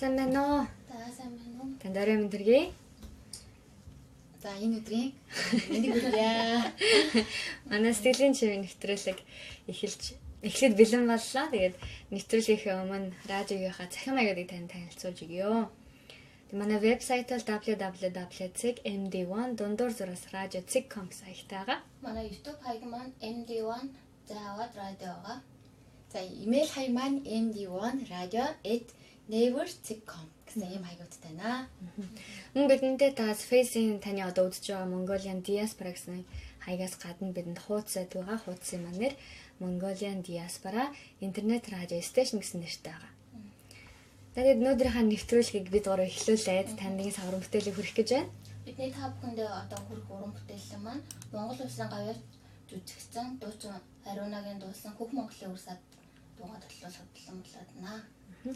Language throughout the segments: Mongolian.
сайн байна уу? За сайн байна уу? Танд орой мэндэргий. За энэ өдрийн мэндийг хүргье. Манай сэтгэлийн чивийн нэвтрүүлэг эхлээд бэлэн боллоо. Тэгээд нэвтрүүлгийнхээ өмнө радиогийнхаа цахим маягуудыг танд танилцуулж өгье. Тэгээд манай вебсайт бол www.md1.radio.com сайтаага. Манай YouTube хаяг маань md1 заавад радиоога. За имэйл хаяг маань md1radio@naver.com гэсэн ийм хаягуудтай байна. Мөн бидэндээ таас фейсийн таны одоо үзэж байгаа Mongolian Diaspora гэсэн хаягаас гадна бидэнд хуудас байгаа. Хуудсын маань нэр Mongolian Diaspora интернет радио стейшн гэсэн нэртэй байгаа. Тэгээд өнөөдрийнхээ нэвтрүүлгийг бид гурав эхлүүлээд танд нэг саврын бүтээлийг хүргэх гэж байна. Бидний та бүхэндээ одоо хүрэх уран бүтээлэн маань Монгол Улсын гавьяар жүжигчин дуучин Ариунагийн дуусан Хөх Монголын урсад дуугаа төлөвлөлт болоод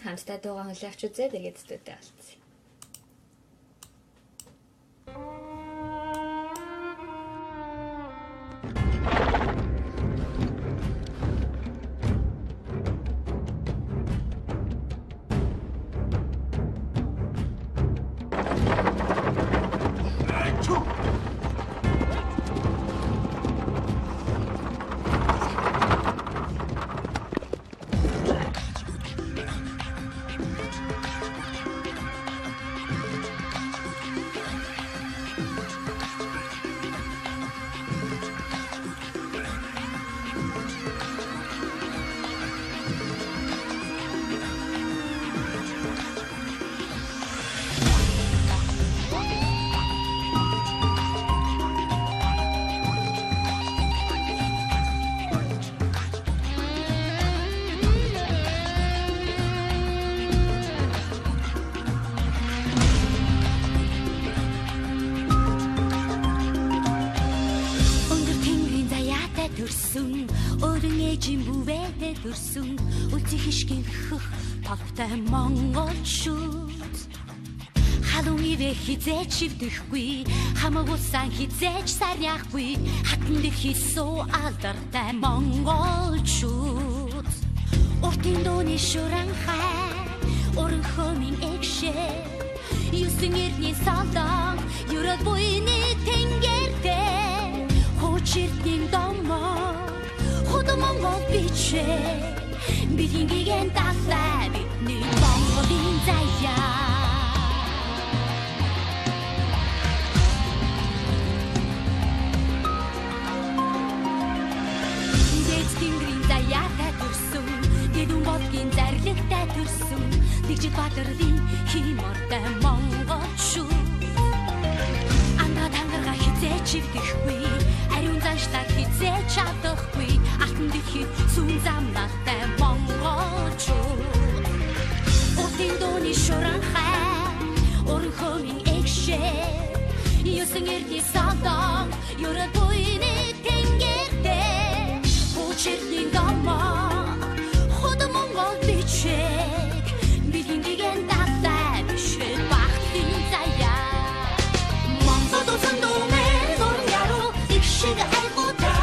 Хамтдаа дуугаа хүлээвч үзээ тэгээд студид болцсон. Төрсөн үлцэх хишгийнхөх тавтай монголчууд халуун ивэ хизээч шивдэхгүй хамаагуулсан хизээч сарняхгүй хатан дэлхий суу алдартай монголчууд уртын дууны шуранхай уран хомын эгшээ юусэн эрдний салдан юрад буйны тэнгэртэй хуучирдний домоо Монгол бичээ бидингийн талаа бидний Монголын заяа Дэцтингрийн заяатай төрсөн дэдүн болгийн зарлагтай төрсөн Дэгжид Баатарын химортой монголчууд андаа тангараа хизээч ивдэхгүй ариун заншлаа хизээч чадахгүй Дэлхий сүн замнаатай монголчууд Уртын дууны шуранхай уран хомын эгшээ юусэн эрдний салдан юрад буйны тэнгэртэй хуучирдний домоо худа монгол бичээ бидингийн талаа бишээ бахтын заяа Монгол улсын дүүмээр уран яруу эгшэг айгуутай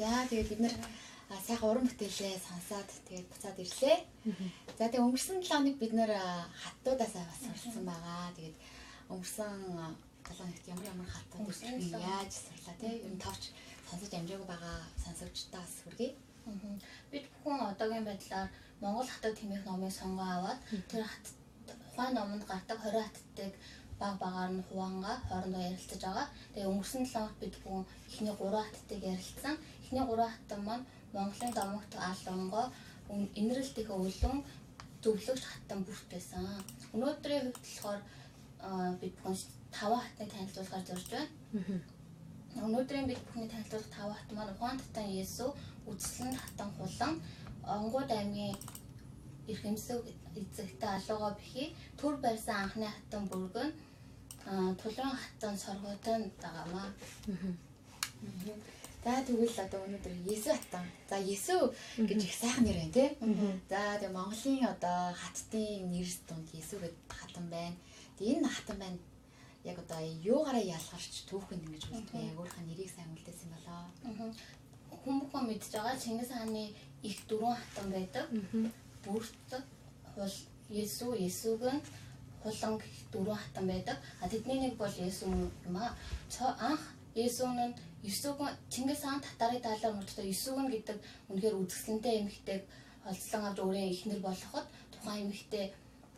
За тэгээд бид нэр сайхан уран бүтээлээ сонсоод тэгээд буцаад ирлээ. За тэгээд өнгөрсөн 7 хоног бид нэр хаттуудаас бас сурсан байгаа. Тэгээд өнгөрсөн 7 хоногт ямар хаттууд ирсэн яаж сурлаа тийм ер нь товч сонсож амжаагүй байгаа сонсогчдоос хүргэе. Бид бүхэн одоогийн байдлаар Монгол хатад хэмээх номыг сонгоо аваад тэр ухаан номонд гардаг 20 хаттыг багаар нь хуваанга хоорондоо ярилцаж байгаа. Тэгээ өнгөрсөн 7 хоногт бид бүхэн эхний 3 хаттыг ярилцсан. Эхний 3 хаттан маань Монголын домогт алонгоо инрэлтийнхээ өлөн зөвлөгч хаттан бүрт байсан. Өнөөдрийн хувьд болохоор бид бүхэн 5 хаттыг танилцуулахаар зорж байна. Өнөөдрийн бид бүхний танилцуулах 5 хат маань ухаан татан Есүс, үдслэн татан хулан, онгууд аймгийн эрхэмсэг эзэгтэй алуугаа бихий, төр барьсан анхны хатан бүргэн, тулрын хатан соргоотон дагаамаа. За тэгвэл одоо өнөөдөр Есүс хатан. За Есүс гэж их сайхан нэр байна тий. За тэгээ Монголын одоо хаттын нэрс донд Есүс гэдэг хатан байна. Тэгээ энэ хатан байна. Яг одоо юугаараа ялгарч түүхэнд ингэж үлдвэ? Өөрийнхөө нэрийг сайн үлдээсэн болоо. Хүн бүхэн мэдж байгаа Чингис хааны их 4 хатан байдаг. Бүрт хул Есүг нь хулан 4 хатан байдаг. Тэдний нэг бол Есүс юм аа. Анх Есүс нь Чингис хаан татарын даалаар мөрдөө Есүг нь гэдэг үнэхээр үзэсгэлэнтэй эмэгтэйг олзлон авч өөрийн эхнэр болгоход тухайн эмэгтэй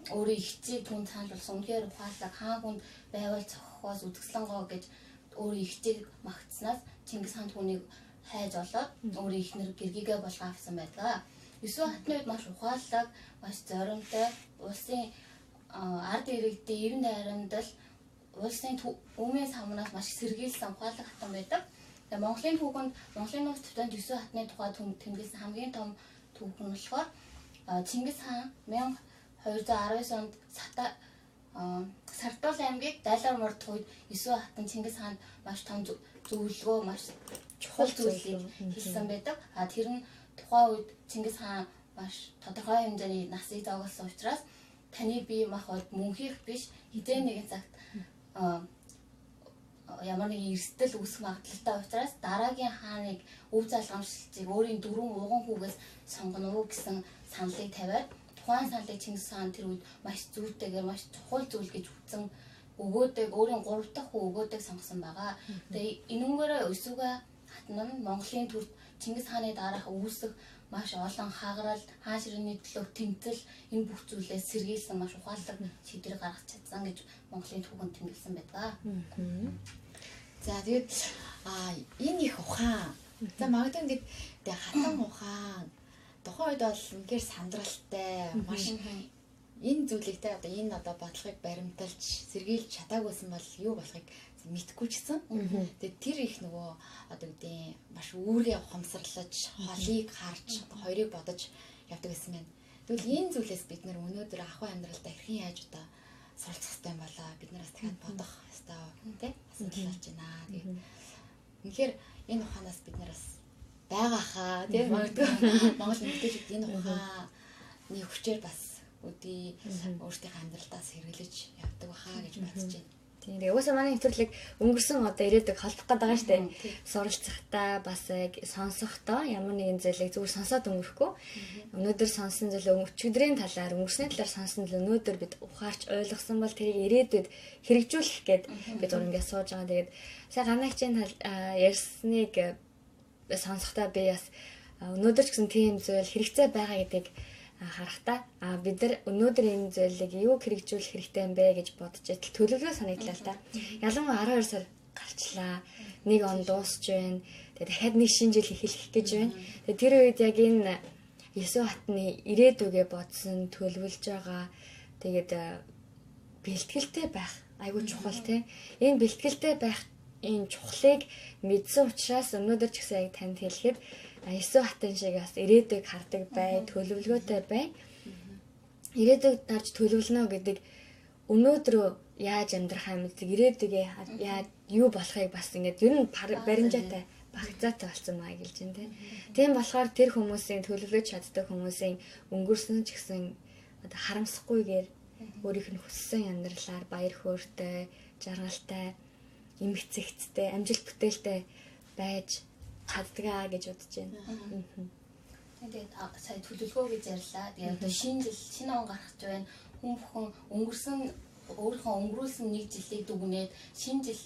өөрийн ихцийг түн санал болсон. Үнэхээр ухаалаг хаан хүнд байвал цохохоос үзэсгэлэнгоо гэж өөрийн ихцийг магтснаас Чингис хаан түүнийг хайж олоод өөрийн ихнэр гэргийгээ болгоо авсан байдаг. Есүс хатны үед маш ухаалаг, маш зоримтой, улсын ард иргэдийн эрен найрамдал, улсын өмнө самнаас маш сэргийлсэн ухаалаг хатан байдаг. Тэгээ Монголын түүхэнд Монголын нууц төвтөнд Есүс хатны тухай тэмдэглэсэн хамгийн том түүхэн болохоор Чингис хаан 1219 онд Сартуул аймгийг дайлаар мордох үед Есүс хатан Чингис хаанд маш том зөвлөгөө, маш чухал зүйлийг хэлсэн байдаг. Тэр нь тухайн үед Чингис хаан маш тодорхой хэмжээний насыг зоогсон учраас таны бие махбод мөнхийх биш хэзээ нэгэн цагт ямар нэгэн эрсдэл үүсэх магадлалтай учраас дараагийн хааныг өв залгамжлалцыг өөрийн 4 уган хүүгээс сонгоно уу гэсэн саналыг тавиад тухайн саналыг Чингис хаан тэр үед маш зүйтэйгээр маш чухал зүйл гэж үзсэн өгөөдөг өөрийн 3 дахь хүү өгөөдөг сонгосон байгаа. Тэгээ энүүгээр Есүгээ хатан нь Монголын төрд Чингис хааны дараах үүсэх маш олон хагарал, хаан ширээний төлөөх тэмцэл энэ бүх зүйлээ сэргийлсэн маш ухаалаг шийдвэр гаргаж чадсан гэж Монголын түүхэнд тэмдэглэсэн байдаг. За тэгээд энэ их ухаан. За магадгүй ингээд хатан ухаан тухайн үед бол үнээр сандралтай маш энэ зүйлийг те одоо энэ одоо бодлогыг баримталж сэргийлж чадаагүйсэн бол юу болохыг мэдгүй ч гэсэн. Тэгээд тэр их нөгөө одоо үгдийн маш үүрээ ухамсарлаж, холыг харж, хоёрыг бодож явдаг гэсэн байна. Тэгвэл энэ зүйлээс бид нэр өнөөдөр ахуй амьдралдаа хэрхэн яаж одоо суралцах хэрэгтэй юм болоо бид нараас дахиад бодох хэрэгтэй тий асуудал болж байна. Тэгээд үнэхээр энэ ухаанаас бид нараас байгаа хаа тий магадгүй Монгол эмэгтэйчүүд энэ ухааны хүчээр бас өдий өөрсдийнхээ амьдралдаас хэрэглэж явдаг баха гэж бодож байна. Тийм. Тэгээ уусаа манай нэвтрүүлэг өнгөрсөн одоо ирээдүг холбох гэдэг байгаа шүү дээ. Суралцахдаа бас сонсохдоо ямар нэгэн зүйлийг зүгээр сонсоод өнгөрөхгүй. Өнөөдөр сонсон зүйл өчигдрийн талаар өнгөрсний талаар сонсон зүйл өнөөдөр бид ухаарч ойлгосон бол тэрийг ирээдүйд хэрэгжүүлэх гээд бид ингээд сууж байгаа. Тэгээд сая ганагчийн ярьсныг сонсохдоо би бас өнөөдөр ч гэсэн тийм зүйл хэрэгцээ байгаа гэдгийг харахтаа бид нар өнөөдөр энэ зүйлийг юу хэрэгжүүлэх хэрэгтэй юм бэ гэж бодож идэл төлөвлөгөө санагдлаа л та. Ялангуяа 12 сар гарчлаа. 1 он дуусч байна. Тэгээ дахиад нэг шинэ жил эхлэх гэж байна. Тэгээ тэр үед яг энэ Есүс хатны ирээдүгээ бодсон, төлөвлөж байгаа. Тэгээд бэлтгэлтэй байх айгүй чухал тийм. Энэ бэлтгэлтэй байх энэ чухлыг мэдсэн учраас өнөөдөр ч гэсэн яг танд хэлэхэд Есүс хатын шиг бас ирээдүйг хардаг бай, төлөвлөгөөтэй бай. Ирээдүйг дарж төлөвлөнө гэдэг өнөөдрөө яаж амьдрах юм бэ? Ирээдүгээ яаж юу болохыг бас ингээд ер нь баримжаатай, багцаатай болсон маа гэлж байна тийм. Тийм болохоор тэр хүмүүсийн төлөвлөж чаддаг хүмүүсийн өнгөрсөн ч гэсэн одоо харамсахгүйгээр өөрийнх нь хүссэн амьдралаар баяр хөөртэй, жаргалтай, эмгцэгцтэй, амжилт бүтээлтэй байж чаддгаа гэж бодож байна. Тэгээд сая төлөвлөгөө гэж ярьлаа. Тэгээд одоо шинэ он гарах гэж байна. Хүн бүхэн өөрийнхөө өнгөрүүлсэн нэг жилийг дүгнээд шинэ жил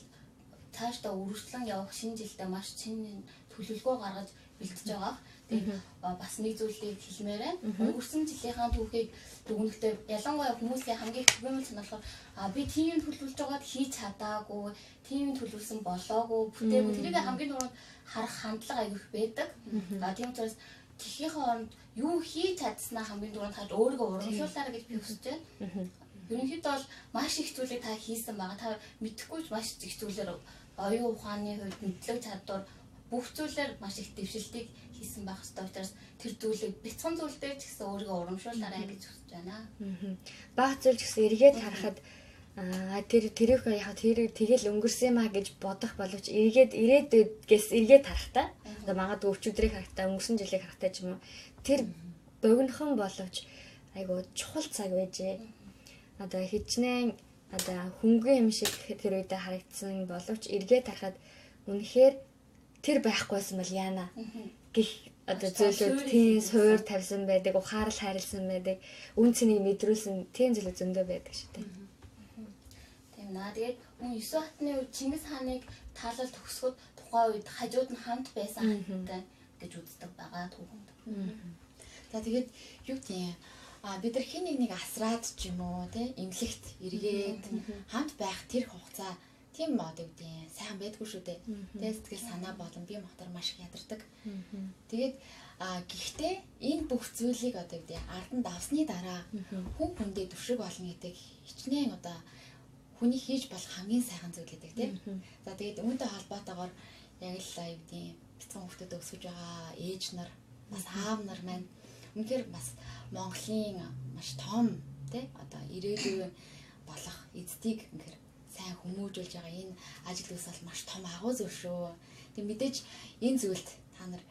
цаашдаа үргэлжлэн явах шинэ жилдээ маш шинэ төлөвлөгөө гаргаж бэлтэж байгаа. Тэгээд бас нэг зүйлийг хэлмээр байна. Өнгөрсөн жилийнхаа түүхийг дүгнэхдээ ялангуяа хүмүүсийн хамгийн түгээмэл санаа болохоор би тийм төлөвлөж байгаад хийж чадаагүй, тийм төлөвлөсөн болоогүй, бүтээгүй. Тэрийг хамгийн түрүүнд харах хандлага аяг их байдаг. Тийм учраас тэхийнхээ оронд юу хийж чадсанаа хамгийн түрүүнд харж өөрийгөө урамшуулаарай гэж би хүсэж байна. Ерөнхийдөө бол маш их зүйлийг та хийсэн байгаа. Та мэдэхгүй ч маш их зүйлээр оюун ухааны хувьд мэдлэг чадвар бүх зүйлээр маш их дэвшилтийг хийсэн байх хэрэгтэй. Учраас тэр зүйлийг бяцхан зүйл дээр ч гэсэн өөрийгөө урамшуулаарай гэж хүсэж байна. Баг зүйл ч гэсэн эргээд харахад тэрийг яг тэгэл өнгөрсөн юмаа гэж бодох боловч ирээдүйдгээс харахтаа одоо магадгүй өчигдрийг харахтаа өнгөрсөн жилийг харахтаа ч юм уу тэр богинохон боловч айгуу чухал цаг байжээ. Одоо хичнээн одоо хөнгөн юм шиг тэр үедээ харагдсан боловч эргээд харахад үнэхээр тэр байхгүйсэн бол яана гэх одоо зүйлүүд тийм суур тавьсан байдаг, ухаарал хайрлсан байдаг, үн цэнийг мэдрүүлсэн тийм зүйлүүд зөндөө байдаг шүү дээ. Тэгээд хүн Есүс хатны үед Чингис хааныг таалал төгсгöd тухайн үед хажууд нь хамт байсан хантай гэж үздэг байгаа түүхэнд. За тэгээд юу гэдэг бид нар хин нэг асраад ч юм уу тий эмнэлэгт эргээд хамт байх тэр хугацаа тийм мод үгдээ сайн байдгүй шүү дээ. Тэгээ сэтгэл санаа болон бие махбод маш их ядардаг. Тэгээд гэхдээ энэ бүх зүйлийг одоо үгдээ ардан давсны дараа хүн хүндээ түшиг болно гэдэг хичнээн одоо хүний хийж болох хамгийн сайхан зүйл гэдэг тийм. За тэгээд үүнтэй холбоотойгоор яг л юу гэдэг бяцхан хүмүүсд өсгөж байгаа ээж нар бас аав нар маань үнэхээр бас Монголын маш том тий одоо ирээдүйн болох эцдийг үнэхээр сайн хүмүүжүүлж байгаа энэ ажил үс бол маш том агуу зүйл шүү. Тэг мэдээж энэ зүйлд та нар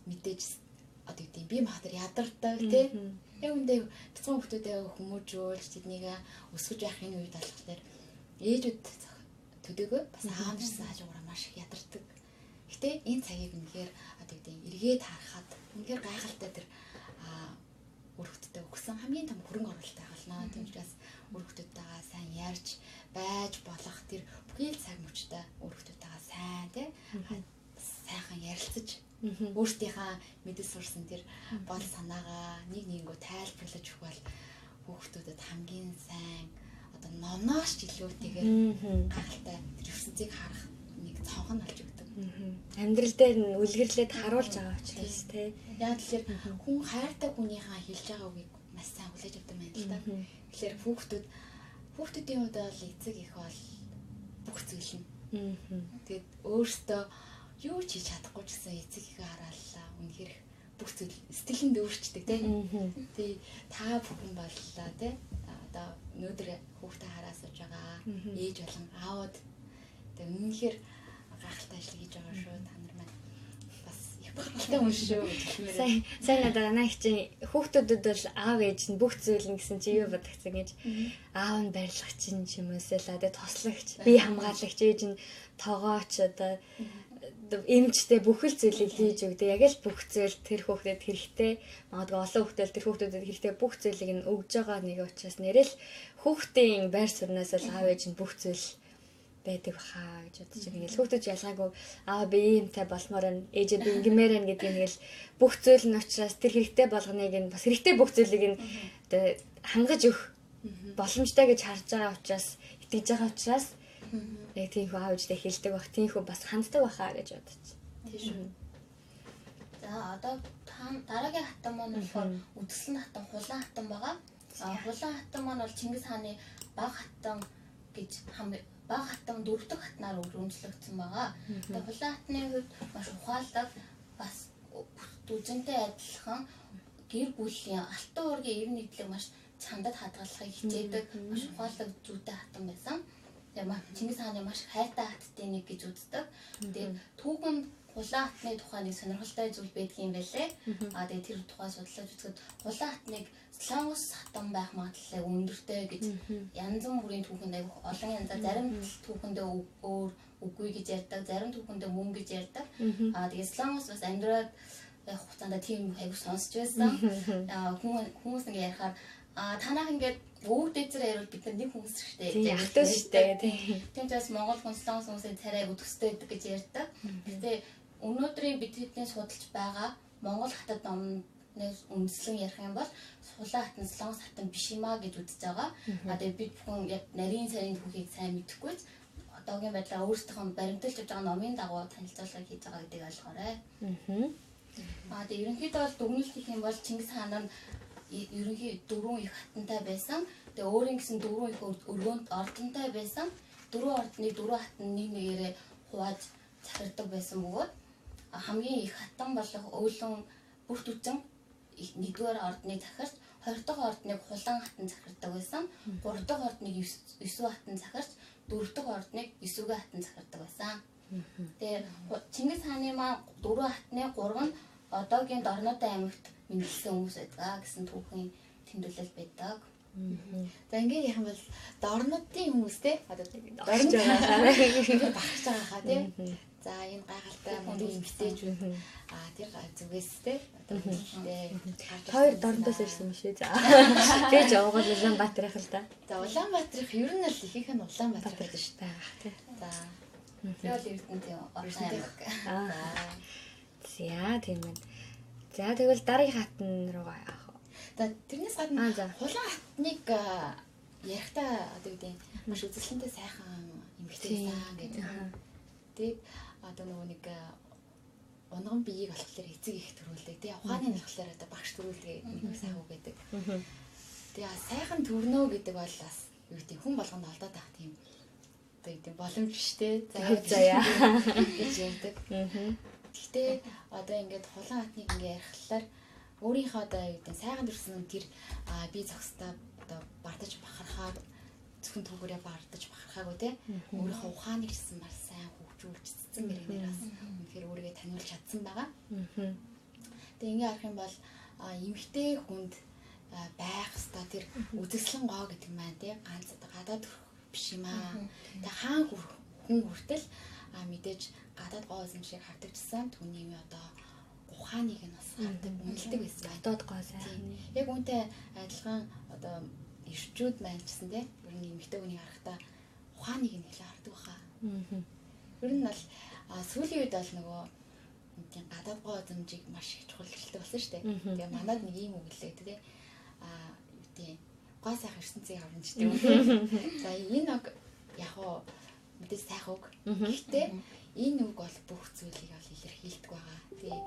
мэдээж одоо юу гэдэг бие махбод ядардаг тий. Яг үндэ бяцхан хүмүүсдээ хүмүүжүүлж тэднийг өсгөж явах энэ үед болохоор ээжүүд төдөөгөө бас аав нарсан хажуугаар маш их ядардаг. Гэтэ энэ цагийг үнэхээр одоо юу гэдэг эргээд харахад үнэхээр гайхалтай тэр өрхөдтэй өгсөн хамгийн том хөрөнгө оруулалт болно. Тийм учраас өрхөдтэйгээ сайн ярьж байж болох тэр бүхий цаг мөчтэй өрхөдтэйгээ сайн тий сайхан ярилцаж өөртөөхөө мэдээ сурсан тэр бол санаагаа нэг нэнгөө тайлбарлаж өгөх бол хүүхдүүдэд хамгийн сайн одоо номноос ч илүүтэйгээр гайхалтай тэр ертөнцийг харах нэг цонх нь болж өгдөг. Амьдрал дээр нь үлгэрлээд харуулж байгаа учраас тий. Яг тэгэхээр хүн хайртай хүнийхээ хэлж байгаа үгийг маш сайн хүлээж авдаг юм байна л да. Тэгэхээр хүүхдүүдийн хувьд бол эцэг их бол бүх зүйл нь. Тэгээд өөртөө юу ч хийж чадахгүй ч гэсэн эцэг ихээ хараалаа. Үнэхээр бүх зүйл сэтгэлэнд өөрчдөг тий. Тий та бүхэн боллоо тий. Одоо өнөөдөр хүүхдээ хараа сууж байгаа ээж болон аауд тэгээд үнэхээр гайхалтай ажил хийж байгаа шүү. Та нар маань бас их Хатгалтай хүн шүү гэх Сайн надад анаа хичээ хүүхдүүдэд бол аав ээж нь бүх зүйл нь гэсэн чи юу бодогцсон гэж аав нь барилгач чинь ч юм уусаа тэгээ туслагч би хамгаалагч ээж нь тоогооч одоо эмчтэй бүхэл зүйлийг хийж өгдөө яг л бүх зүйл тэр хүүхдэд хэрэгтэй магадгүй олон хүүхдэл тэр хүүхдүүдэд хэрэгтэй бүх зүйлийг нь өгж байгаа нэг учраас нэрэл хүүхдийн байр сууриас л аав ээж нь бүх зүйл байдаг хаа гэж бодож байгаа. Ингээл хүүхдүүд ялгаагүй аа би иймтэй болмоор нь ээжээ би ингэмээр нь гэдгийг нэгэл бүх зүйл нь учраас тэр хэрэгтэй болгоныг нь бас хэрэгтэй бүх зүйлийг нь одоо хангаж өгөх боломжтой гэж харж байгаа учраас итгэж байгаа учраас яг тийхүү аав ээжтэй хэлдэг байх, тийхүү бас ханддаг байхаа гэж бодож. Тийм шүү. За одоо дараагийн хатан маань болохоор үдгсэн хатан, хулан хатан байгаа. Хулан хатан маань бол Чингис хааны баг хатан гэж баг хатан дөрөв дэх хатнаар өргөмжлөгдсөн байгаа. Тэгээ хулан хатны хувьд маш ухаалаг бас дүжинтэй адилхан гэр бүлийн алтан уургийн ив нийтлэг маш чандад хадгалахыг хичээдэг маш ухаалаг зүйтэй хатан байсан. Тэгээ Чингис хааны маш хайртай хаттын нэг гэж үздэг. Тэгээ түүхэнд хулан хатны тухай нэг сонирхолтой зүйл байдгийн байлээ. Тэгээ тэр тухай судлаж үзэхэд хулан хатныг Солонгос хатан байх магадлал өндөртэй гэж янз бүрийн түүхэнд аяг олон янзаар зарим түүхэндээ өөр үгүй гэж ярьдаг, зарим түүхэндээ мөн гэж ярьдаг. Тэгээ Солонгос бас амьдраад явах хугацаанд тийм аяг сонсч байсан. Хүмүүс ингэ ярихаар танах ингээд өвөг дэзэр ярил бид нар нэг хүмүүс шигтэй ягтай шигтэй тийм ч бас Монгол хүн Солонгос хүмүүсийн царайг өдөхстэй байдаг гэж ярьдаг. Гэтэ өнөөдрийн бид хэдний судалж байгаа Монгол хатад номны үндэслэн ярих юм бол Хулан хатан Солонгос хатан биш юм а гэж үзэж байгаа. Тэгээ бид бүхэн яг нарийн царийн түүхийг сайн мэдэхгүй ч одоогийн байдлаар өөрсдийнхөө баримталж авч байгаа номын дагуу танилцуулга хийж байгаа гэдгийг ойлгоорой. Тэгээ ерөнхийдөө бол дүгнэлт гэх юм бол Чингис хаан нь ерөнхий дөрвөн их хатантай байсан. Тэгээ өөрийн гэсэн дөрвөн их өргөөнд ордонтой байсан. Дөрвөн ордны дөрвөн хатан нэг нэгээрээ хувааж захирдаг байсан бөгөөд хамгийн их хатан болох Өөлөн бүрт үтэн нэгдүгээр ордны захирч, хоёр дахь ордныг Хулан хатан захирдаг байсан. Гурав дахь ордныг Есүг хатан захирч, дөрөв дахь ордныг Есүг хатан захирдаг байсан. Тэгээ Чингис хааны маань дөрвөн хатны гурав нь одоогийн Дорнод аймагт мэндэлсэн хүмүүс байдаг гэсэн түүхийн тэмдэглэл байдаг. За ингээд яхан бол Дорнодын хүмүүстэй одоо Дорнод байгаа багч байгаа хаа тийм. За энэ гайхалтай мөн эмгтээчүүд тэр зүгээс те одоо хоёр Дорнодоос ирсэн юм шүү. За би ч уугал Улаанбаатар их л да. За Улаанбаатар их ер нь л ихийнх нь Улаанбаатар байдаг шүү дээ. За тэр бол Эрдэнэтийн орсон. За тийм байна. За тэгвэл дараагийн хатан руугаа яах вэ? За тэрнээс гадна Хулан хатныг ярихтаа одоо үгүй маш үзэсгэлэнтэй сайхан эмгтээсэн гэдэг. Тэгээд одоо нөгөө нэг унган биеийг болохоор эцэг их төрүүлдэг. Тэгээ ухааны нь болохоор одоо багш төрүүлдэг нэг сайхан үг гэдэг. Тэгээ сайхан төрнөө гэдэг бол бас юу гэдэг хүн болгонд олдоод байх тийм одоо тийм боломж биштэй. Заяа гэж ярьдаг. Гэхдээ одоо ингээд Хулан хатныг ингээд ярихлаар өөрийнхөө одоо юу гэдэг сайхан төрсөн тэр бие зохистой одоо бардаж бахархаад зөвхөн түүгээрээ бардаж бахархаагүй те өөрийнхөө ухааныг гэсэн маш сайн хөгжүүлж цэцэн гэрээр бас үнэхээр өөрийгөө таниулж чадсан байгаа. Тэгээ ингээд харах юм бол эмэгтэй хүнд байх ёстой тэр үзэсгэлэн гоо гэдэг маань те ганц гадаад биш юм аа. Тэгээ хаан хүн хүртэл мэдээж гадаад гоо юм шиг хавтагчсан түүний одоо ухааныг нь бас хавдаг үнэлдэг байсан. Дотоод гоо сайн. Яг үүнтэй адилхан одоо ирчүүд маань ч гэсэн те ер нь эмэгтэй хүний харахтаа ухааныг нь хэлээ хардаг баха. Ер нь бол сүүлийн үед бол нөгөө тийм гадаад гоо зэмжийг маш их чухалчилдаг болсон шүү дээ. Тэгээ манад нэг юм үгэлээ те юу тийм гоо сайхан ертөнцийн аврагч тийм. За энэ яг хоо мэдээ сайхан үг. Гэхдээ энэ үг бол бүх зүйлийг бол илэрхийлдэг байгаа. Тэгээ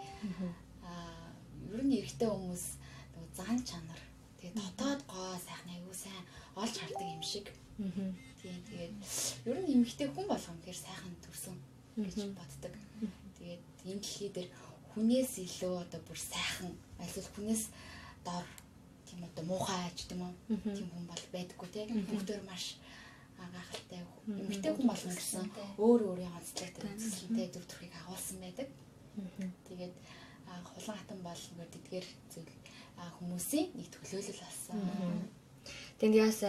ер нь эрэгтэй хүмүүс нөгөө зан чанар тэгээ дотоод гоо сайхан аягүй сайн олж хардаг юм шиг. Тийм тэгээд ер нь эмэгтэй хүн болгоом тэр сайхан төрсөн гэж боддог. Тэгээд энэ дэлхий дээр хүнээс илүү одоо бүр сайхан эсвэл хүнээс дор тийм одоо муухай аж тийм үү тийм хүн бол байдаггүй тийм бүгдээр маш гайхалтай эмэгтэй хүн болгон гэсэн өөр өөрийн онцлогтой үзэсгэлэнтэй төр төрхийг агуулсан байдаг. Тэгээд хулан хатан бол ингээд эдгээр зүйл хүмүүсийн нэг төлөөлөл болсон. Тэнд яас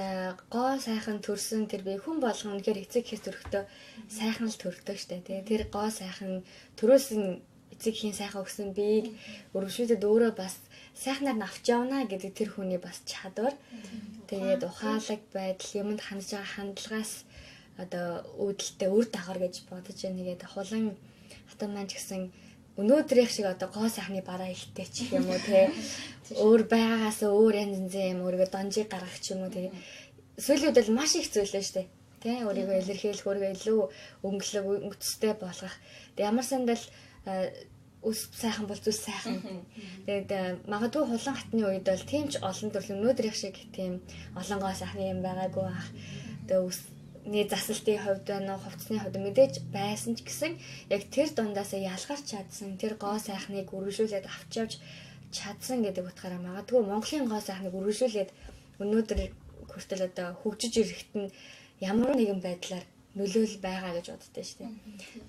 гоо сайхан төрсөн тэр би хүн болгоно үнэхээр эцэг хээс төрөхдөө сайхан л төрөгдөг штэ тий. Тэр гоо сайхан төрөөсөн эцэгхийн сайхан өгсөн биеиг өргөшүүлээд өөрөө бас сайхнаар нь авч явна гэдэг тэр хүний бас чадвар. Тэгээд ухаалаг байдал юмд хандж байгаа хандлагаас одоо үүдэлтэй үр дагавар гэж бодож байна. Тэгээд хулан хатан маань ч гэсэн өнөөдрийнх шиг одоо гоо сайхны бараа ихтэй ч юм уу те өөр байгаагаас өөр янз янзын юм өөрийгөө донжиг гаргах ч юм уу те сүүлийн үед бол маш их зүйлээ штэ те өөрийгөө илэрхийлэх өөрийгөө илүү өнгөцтэй болгох ямар сандал үс сайхан бол зүс сайхан тэгээд магадгүй хулан хатны үед бол тийм ч олон төрлийн өнөөдрийнх шиг тийм олон гоо сайхны юм байгаагүй бах тэгээд нэг засалтын хувьд байна уу, хувцсны хувьд мэдээж байсан ч гэсэн яг тэр дундаасаа ялгарч чадсан, тэр гоо сайхныг үргэлжлүүлээд авч явж чадсан гэдэг утгаараа магадгүй Монголын гоо сайхныг үргэлжлүүлээд өнөөдөр хүртэл одоо хөгжиж ирэхэд нь ямар нэгэн байдлаар нөлөөлөл байгаа гэж боддоо шүү дээ.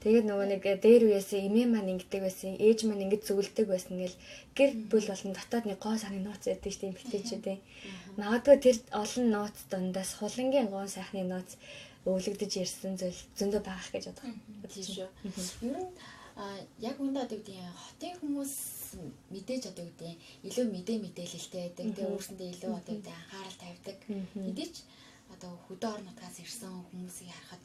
Тэгээд нөгөө нэг дээр үеэсээ эмээ маань ингэдэг байсан, ээж маань ингэж зөвлөдөг байсан гэл гэр бүл болон дотоод нэг гоо сайхны нууц байдаг шүү дээ эмэгтэйчүүдээ. Магадгүй тэр олон нууц дундаас хулангийн гоо сайхны нууц өвлөгдөж ирсэн зүйл зөндөө байгаа гэж бодох. Тийм шүү. Ер нь яг үүндээ одоо гэдэг нь хотын хүмүүс мэдээж одоо гэдэг нь илүү мэдээлэлтэй байдаг. Тэгээ өөрсөндөө илүү одоо гэдэг анхаарал тавьдаг. Мэдээж одоо хөдөө орнуудаас ирсэн хүмүүсийг харахад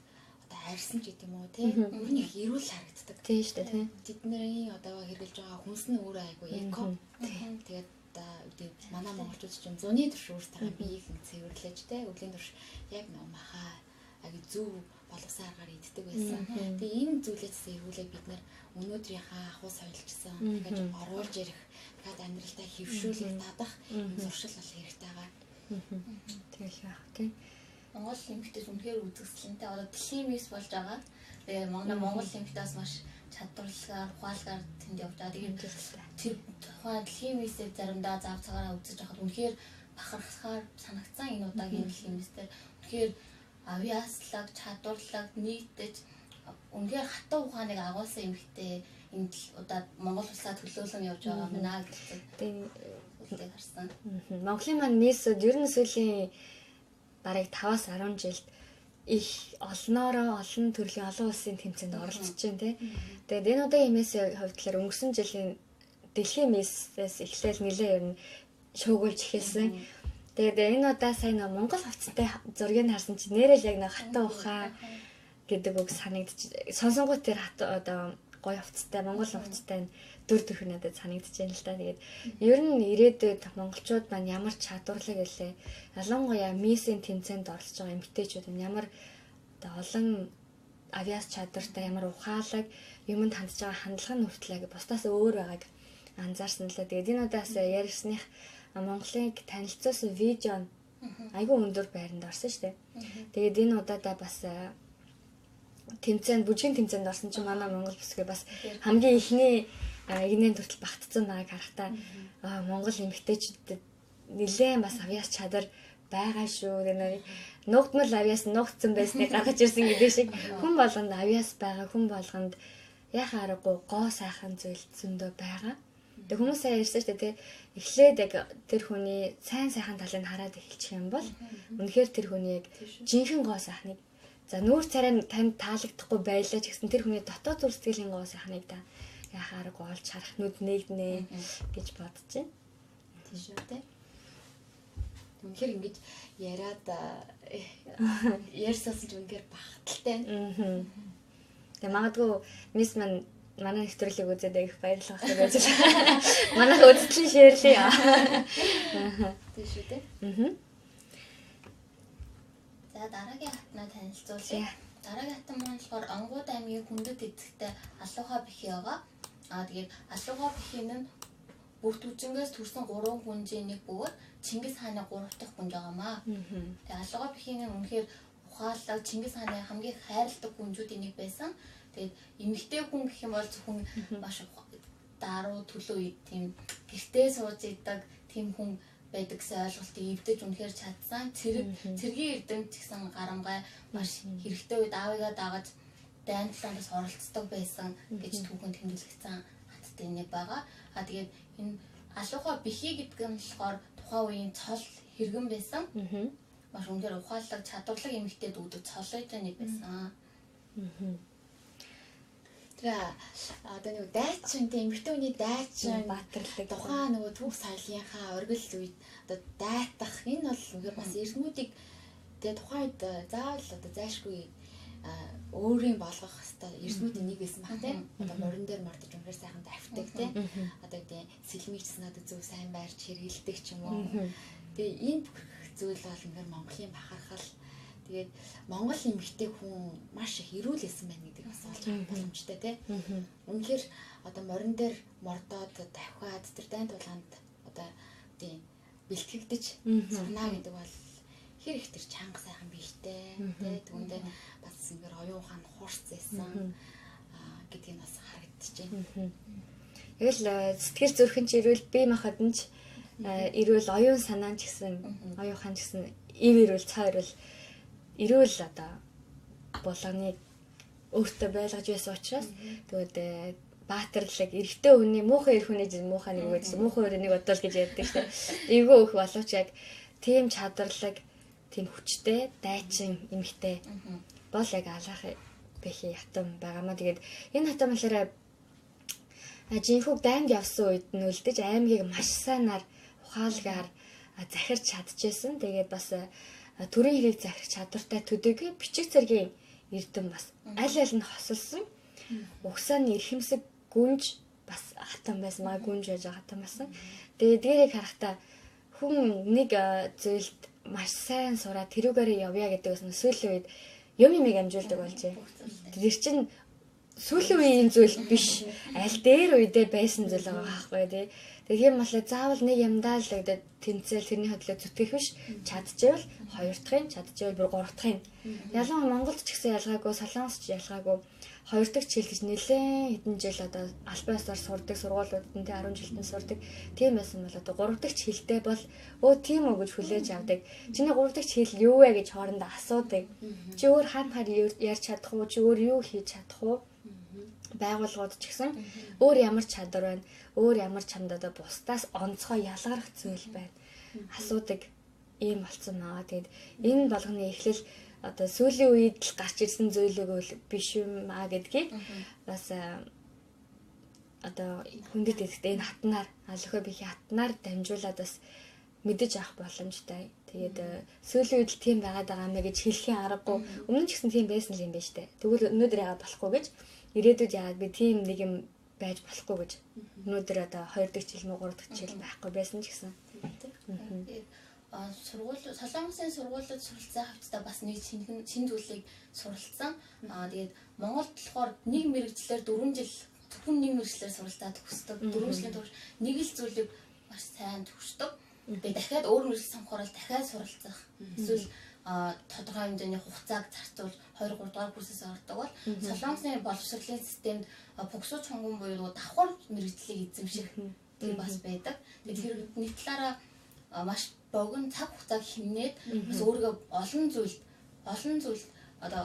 одоо арьсан ч гэдэг юм уу тий. Өөрний эрүүл харагддаг. Тийм шүү дээ. Тэдний одоо хэрглэж байгаа хүнс нь өөрөө айгүй эко. Тэгээд манай монголчууд ч зуны туршуултайгаа биеийг цэвэрлэж тий. Өвлийн турш яг махаа зөв боловсон аргаар иддэг байсан. Тэгээ энэ зүйлээс эргүүлээ бид нэр өнөөдрийнхаа ахуй соёлчсан ингэж оруулж ирэх, дахиад амьдралдаа хөвшүүлэх, татах зуршил бол хэрэгтэй байгаа. Тэгэл яах тийм. Монгол эмэгтэйс үнэхээр үзэсгэлэнтэй одоо дэлхийн мисс болж байгаа. Тэгээ Монгол эмэгтэйс маш чадварлагаар, ухаалгаар тэнд явж байгаа. Тэгээд тэр тухайн дэлхийн миссээ заримдаа зав цагаараа үзэж байхад үнэхээр бахархсаар санагцсан энэ удаагийн дэлхийн миссээр үнэхээр авьяаслаг, чадварлаг, нийтэж үнэхээр хатан ухааныг агуулсан эмэгтэй энд удаад Монгол улсаа төлөөлөн явж байгаа мэнаа гэдэг үлдээг харсан. Монголын маань миссүүд ер нь сүүлийн бараг 5-аас 10 жилд их олноороо олон төрлийн олон улсын тэмцээнд оролцож байна тий. Тэгээд энэ удаагийн миссийн хувьдлаар өнгөрсөн жилийн дэлхийн миссээс эхлээл нэлээд ер нь шуугуулж эхэлсэн. Тэгээд энэ удаа сайн Монгол хувцастай зургийг харсан чинь нэрэл яг нэг хатан ухаан гэдэг үг санагдчих. Сонсонгууд тэр одоо гоё хувцастай Монгол хувцастай дүр төрх надад санагдчихээн л да. Тэгээд ер нь ирээдүйд монголчууд маань ямар чадварлаг гэлээ. Ялангуяа миссийн тэмцээнд оролцож байгаа эмэгтэйчүүд нь ямар одоо олон авиас чадвартай, ямар ухаалаг юмд хандж байгаа хандлага нь хүртлээ бусдаас өөр байгааг анзаарсан л да. Тэгээд энэ удаас ярьсных Монголыг танилцуулсан видео айгүй өндөр байранд орсон шүү дээ. Тэгээд энэ удаадаа бас бүжгийн тэмцээнд орсон чинь манай Монгол бүсгүй бас хамгийн ихний игнэн төртөл багтцсан байгааг харахтаа Монгол эмэгтэйчүүдэд нэлээд бас авьяас чадвар байгаа шүү. Тэгээд нуугдмал авьяас нуугдсан байсныг гаргаж ирсэн гэдэг шиг хүн болгонд авьяас байгаа, хүн болгонд яхаа аргагүй гоо сайхан зүйл зөндөө байгаа. Тэг хүмүүс сайн ярьсан шүү дээ тий. Эхлээд яг тэр хүний сайн сайхан талыг хараад эхэлчих юм бол үнэхээр тэр хүний яг жинхэнэ гоо сайхныг за нүүр царай танд таалагдахгүй байлаа ч гэсэн тэр хүний дотоод зүрх сэтгэлийн гоо сайхныг та яхааргүй олж харах нүд нэгнэ гэж бодож байна. Тийм шүү дээ. Үнэхээр ингэж яриад ярьсаас ч үнэхээр багталтай. Тэгээ магадгүй мисс маань манай нэвтрүүлгийг үзээд их баярлах гэж байна. Манай үзэл шеэрлээ. Тийм шүү дээ. За дараагийн хатнаа танилцуулъя. Дараагийн хатан маань болохоор Онгууд аймгийн Хүндэт эзэгтэй Алууга бэхий байгаа. Тэгээд Алууга бэхий нь бүгд үжингээс төрсэн 3 хүнжийн нэг бөгөөд Чингис хааны 3 дахь хүнж байгаамаа. Тэгээд Алууга бэхий нь үнэхээр ухаалаг Чингис хааны хамгийн хайрладаг хүнжүүдийн нэг байсан. Тэгээд эмэгтэй хүн гэх юм бол зөвхөн маш даруу төлөө тийм гэртээ сууж идэг тийм хүн байдаг гэсэн ойлголтыг эвдэж үнэхээр чадсан. Цэргийн эрдэмт гэсэн гарамгай маш хэрэгтэй үед аавыгаа дагаж дайн талаас оролцдог байсан гэж түүхэнд тэмдэглэгдсэн хуудастай нэг байгаа. Тэгээд энэ алуухай бэхий гэдэг нь болохоор тухайн үеийн цол хэрэгэн байсан. Маш үнээр ухаалаг чадварлаг эмэгтэйд өгдөг цолойтой нэг байсан. Тэгээ одоо нэг дайчин тийм эмэгтэй хүний дайчин баатарлаг тухайн нөгөө түүх соёлынхаа оргил үед одоо дайтах энэ бол үгээр бас эрдэмүүдийг тэгээ тухайн үед заавал одоо зайлшгүй өөрийн болгох хэвээр эрдэмүүдийн нэг байсан баг тийм одоо морин дээр мордож үнээр сайхан давтдаг тийм одоо тийм сэлмигчсэн одоо зөв сайн байрч хэрэгэлдэг ч юм уу. Тэгээ энэ зүйл бол ингээд Монголын бахархал тэгээд Монгол эмэгтэй хүн маш их эрүүл байсан байна гэдэг бас олж авах боломжтой тийм. Үнэхээр одоо морин дээр мордоод давхиад тэр дайн тулаанд одоо тийм бэлтгэгдэж сурнаа гэдэг бол хэр их тэр чанга сайхан бийтэй тийм түүндээ бас ингээд оюун ухаан хуурц байсан гэдгийг бас харагдаж байна. Тэгэл сэтгэл зүрхэн ч эрүүл, бие махбод ч эрүүл, оюун санаа ч гэсэн, оюун ухаан ч гэсэн ив эрүүл, цаа эрүүл одоо болгоныг өөртөө байлгаж байсан учраас тэгээд баатарлаг эрэгтэй хүний муухай эр хүний муухай нэг үгээс муухай өрөөнийг бодвол гэж ярьдаг шүү дээ. Эвгүй өөх боловч яг тийм чадварлаг, тийм хүчтэй, дайчин эмэгтэй бол яг алаах бэхий хатам байгаамаа. Тэгээд энэ хатам болохоор жинхэнэ дайнд явсан үед нь үлдэж аймгийг маш сайнаар ухаалгаар захирч чадчихсан. Тэгээд бас төрийн хэрэг захирах чадвартай төдөг бичиг цэргийн эрдэм бас аль аль нь хосолсон. Угсааны эрхэмсэг гүнж бас хатан байсан. Маа гүнж байж байгаа хатан байсан. Тэгээд дээрийг харахтаа хүн нэг зүйлд маш сайн сураад тэрүүгээрээ явъя гэдэг бас сүүлийн үед юм амжуулдаг болжээ. Тэр чинь сүүлийн үеийн зүйл биш. Аль дээр үедээ байсан зүйл байгаа байхгүй тий. Тэгэхээр юм болоо заавал нэг юмдаа л гэдэг тэнцэл тэрний хөдлөө зүтгэх биш. Чадчихвэл хоёр дахь нь, чадчихвэл бүр гурав дахь нь. Ялангуяа Монголд ч гэсэн ялгаагүй, Солонгос ч ялгаагүй. Хоёр дахь жил гэж нэлээд хэдэн жил одоо албан ёсоор сурдаг сургуулиудад нь 10 жилдэн сурдаг. Тийм байсан бол одоо гурав дахь жилдээ бол тийм үү гэж хүлээж авдаг. Чиний гурав дахь жил юу вэ гэж хоорондоо асуудаг. Чи өөр хаана ярьж чадах уу? Чи өөр юу хийж чадах уу? Байгууллагууд ч гэсэн өөр ямар чадвар байна, өөр ямар чамд одоо бусдаас онцгой ялгарх зүйл байна. Асуудаг ийм болсон байгаа. Тэгээд энэ болгоны эхлэл одоо сүүлийн үед л гарч ирсэн зүйлэг биш юм гэдгийг бас одоо хүндэт эзэхтэй энэ хатнаар алхаа бихи хатнаар дамжуулаад бас мэдэж авах боломжтой. Тэгээд сүүлийн үед л тийм байгаад байгаа мэ гэж хэлхийн аргагүй. Өмнө ч гэсэн тийм байсан л юм байна штэ. Тэгвэл өнөөдөр яагаад болохгүй гэж ирээдүйд яагаад би тийм нэг юм байж болохгүй гэж өнөөдөр одоо 2 дахь жил мө 3 дахь жил байхгүй байсан ч гэсэн. Солонгосын сургуулиуд суралцсан хавцтай бас нэг шинэ зүйлийг суралцсан. Тэгээд Монголд болохоор нэг мэрэгчлэр 4 жил зөвхөн нэг мэрэгчлэр суралцаад төгсдөг. 4 жилийн турш нэг л зүйлийг маш сайн төгсдөг. Тэгээд дахиад өөр мэрэгчл сонгохоор дахиад суралцах. Эсвэл тодорхой хэмжээний хугацааг зарцуулж 2 3 дугаар курсээс ордог бол Солонгосын боловсролын системд богсууч хонгон буюу давхар мэрэгчлийг эзэмших тийм бас байдаг. Тэгэхээр нэг талаараа маш богино цаг хугацааг хэмнээд бас өөрийгөө олон зүйл одоо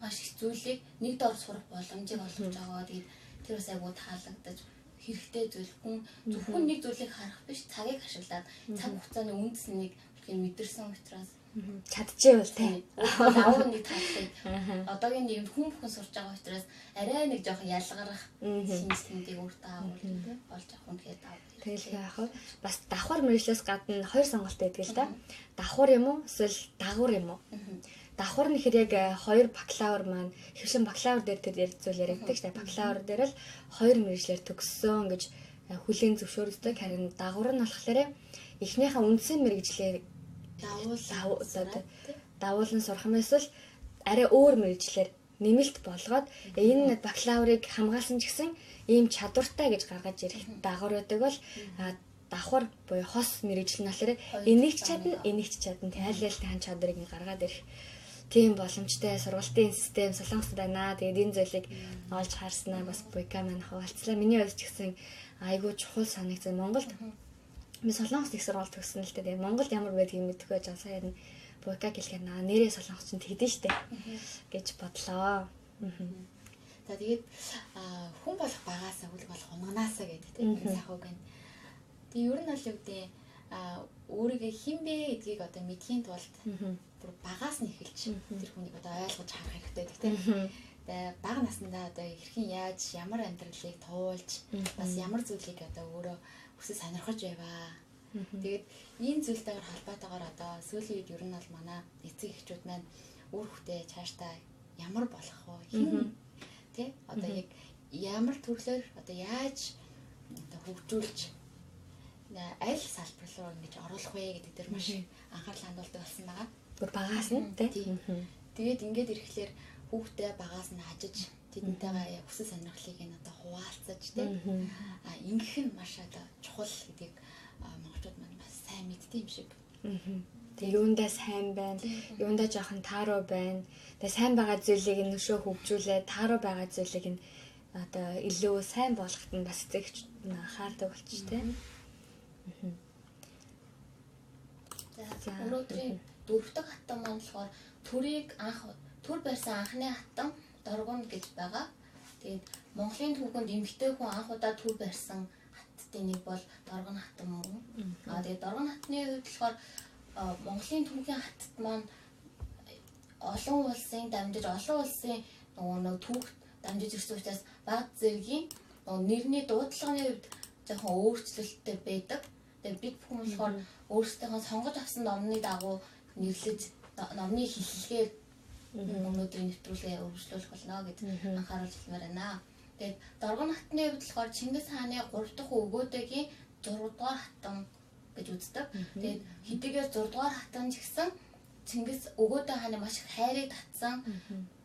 маш их зүйлийг нэг дор сурах боломжийг олгож байгаа. Тэгээд тэр бас айгуу таалагдаж хэрэгтэй зүйл хүн зөвхөн нэг зүйлийг харах биш цагийг ашиглаад цаг хугацааны үндэснийг мэдэрсэн учраас чадчихвэл тий. Аав нэг таалагд одоогийн нийгэмд хүн бүхэн сурж байгаа учраас арай нэг жоохон ялгарах шинжилгээг өөртөө агуулж болж авах юм гээд аа. Тэгэл яах вэ? Бас давхар мэржлээс гадна хоёр сонголт байдаг л да. Давхар юм уу эсвэл дагвар юм уу? Давхар нь хэрэг хоёр бакалавр маань хэвшин бакалавр дээр тэр зүйл яригддаг шүү дээ. Бакалавр дээр л хоёр мэржлэр төгссөн гэж хүлээн зөвшөөрдөг. Харин дагвар нь болохоор эхнийхээ үндсэн мэрэгжлээр давуулан сурах юм эсвэл арай өөр мэрэгчлэр нэмэлт болгоод энэ бакалаврыг хамгаалсан ч гэсэн ийм чадвартай гэж гаргаж ирэх дагвар байдаг бол давхар буюу хос мэрэгжил нь болохоор энийг ч чадна тайлбарлалт хан чадварыг нь гаргаад ирэх тийм боломжтой сургалтын систем Солонгосд байна. Тэгээд энэ зүйлийг олж харснаа бас буйка маань хаваалцлаа. Миний хувьд ч гэсэн айгүй чухал санагдсан. Монголд би Солонгос их сургууль төгссөн л дээ. Монголд ямар байдгийг мэдэх байж байгаа сая буйка гэлгээр нэрээ Солонгос чинь тэгдэж штэ гэж бодлоо. За тэгээд хүн болох багаасаа үл болох унганаасаа гэдэг тийм сайхан үг байна. Тэгээ ер нь бол юу гэдэг өөрийгөө хэн бэ гэдгийг одоо мэдхийн тулд бүр багаас нь эхэлж тэр хүнийг одоо ойлгож харах хэрэгтэй гэдэг тийм. Тэгээ бага наснда одоо хэрхэн яаж ямар амьдралыг туулж бас ямар зүйлийг одоо өөрөө хүсэж сонирхож байваа. Тэгээд энэ зүйлтэйгээр холбоотойгоор одоо сүүлийн үед ер нь бол манай эцэг эхчүүд маань өөр хүүхдээ цаашдаа ямар болох вэ? Хэн тий одоо яг ямар төрлөөр одоо яаж одоо хөгжүүлж аль салбар руу ингэж оруулах вэ гэдэг дээр маш анхаарал хандуулдаг болсон байгаа. Бүр багаас нь тий. Тэгээд ингээд ирэхлээр хүүхдээ багаас нь хажиж тэдэнтэйгээ хүсэл сонирхлыг нь одоо хуваалцаж тий ингэх нь маш одоо чухал гэдгийг монголчууд маань бас сайн мэддэг юм шиг. Тэгээ юундаа сайн байна, юундаа жоохон тааруу байна. Тэгээ сайн байгаа зүйлийг нь өшөө хөгжүүлээд тааруу байгаа зүйлийг нь одоо илүү сайн болгоход нь бас зэгч анхаардаг болчих тийм. За өнөөдрийн дөрөвдөг хатан маань болохоор төр барьсан анхны хатан Доргон гэж байгаа. Тэгээд Монголын түүхэнд эмэгтэй хүн анх удаа төр барьсан хаттын нэг бол Доргон хатан мөн. Тэгээд Доргон хатны хувьд болохоор Монголын түүхийн хаттад маань олон улсын дамжиж олон улсын нөгөө түүхт дамжиж ирсэн учраас баг зэргийн нэрний дуудлагын хувьд жоохон өөрчлөлттэй байдаг. Тэгээд бид бүхэн болохоор өөрсдийнхөө сонгож авсан номны дагуу нэрлэж номны хэллэгээр өнөөдрийн нэвтрүүлгээ өргөжлүүлэх болно гэж анхааруулж хэлмээр байна. Тэгээд Доргон хатны хувьд болохоор Чингис хааны 3 дахь өгөөдгийн 6 дугаар хатан гэж үздэг. Тэгээд хэдийгээр 6 дугаар хатан ч гэсэн Чингис өгөөдөө хааны маш их хайрыг татсан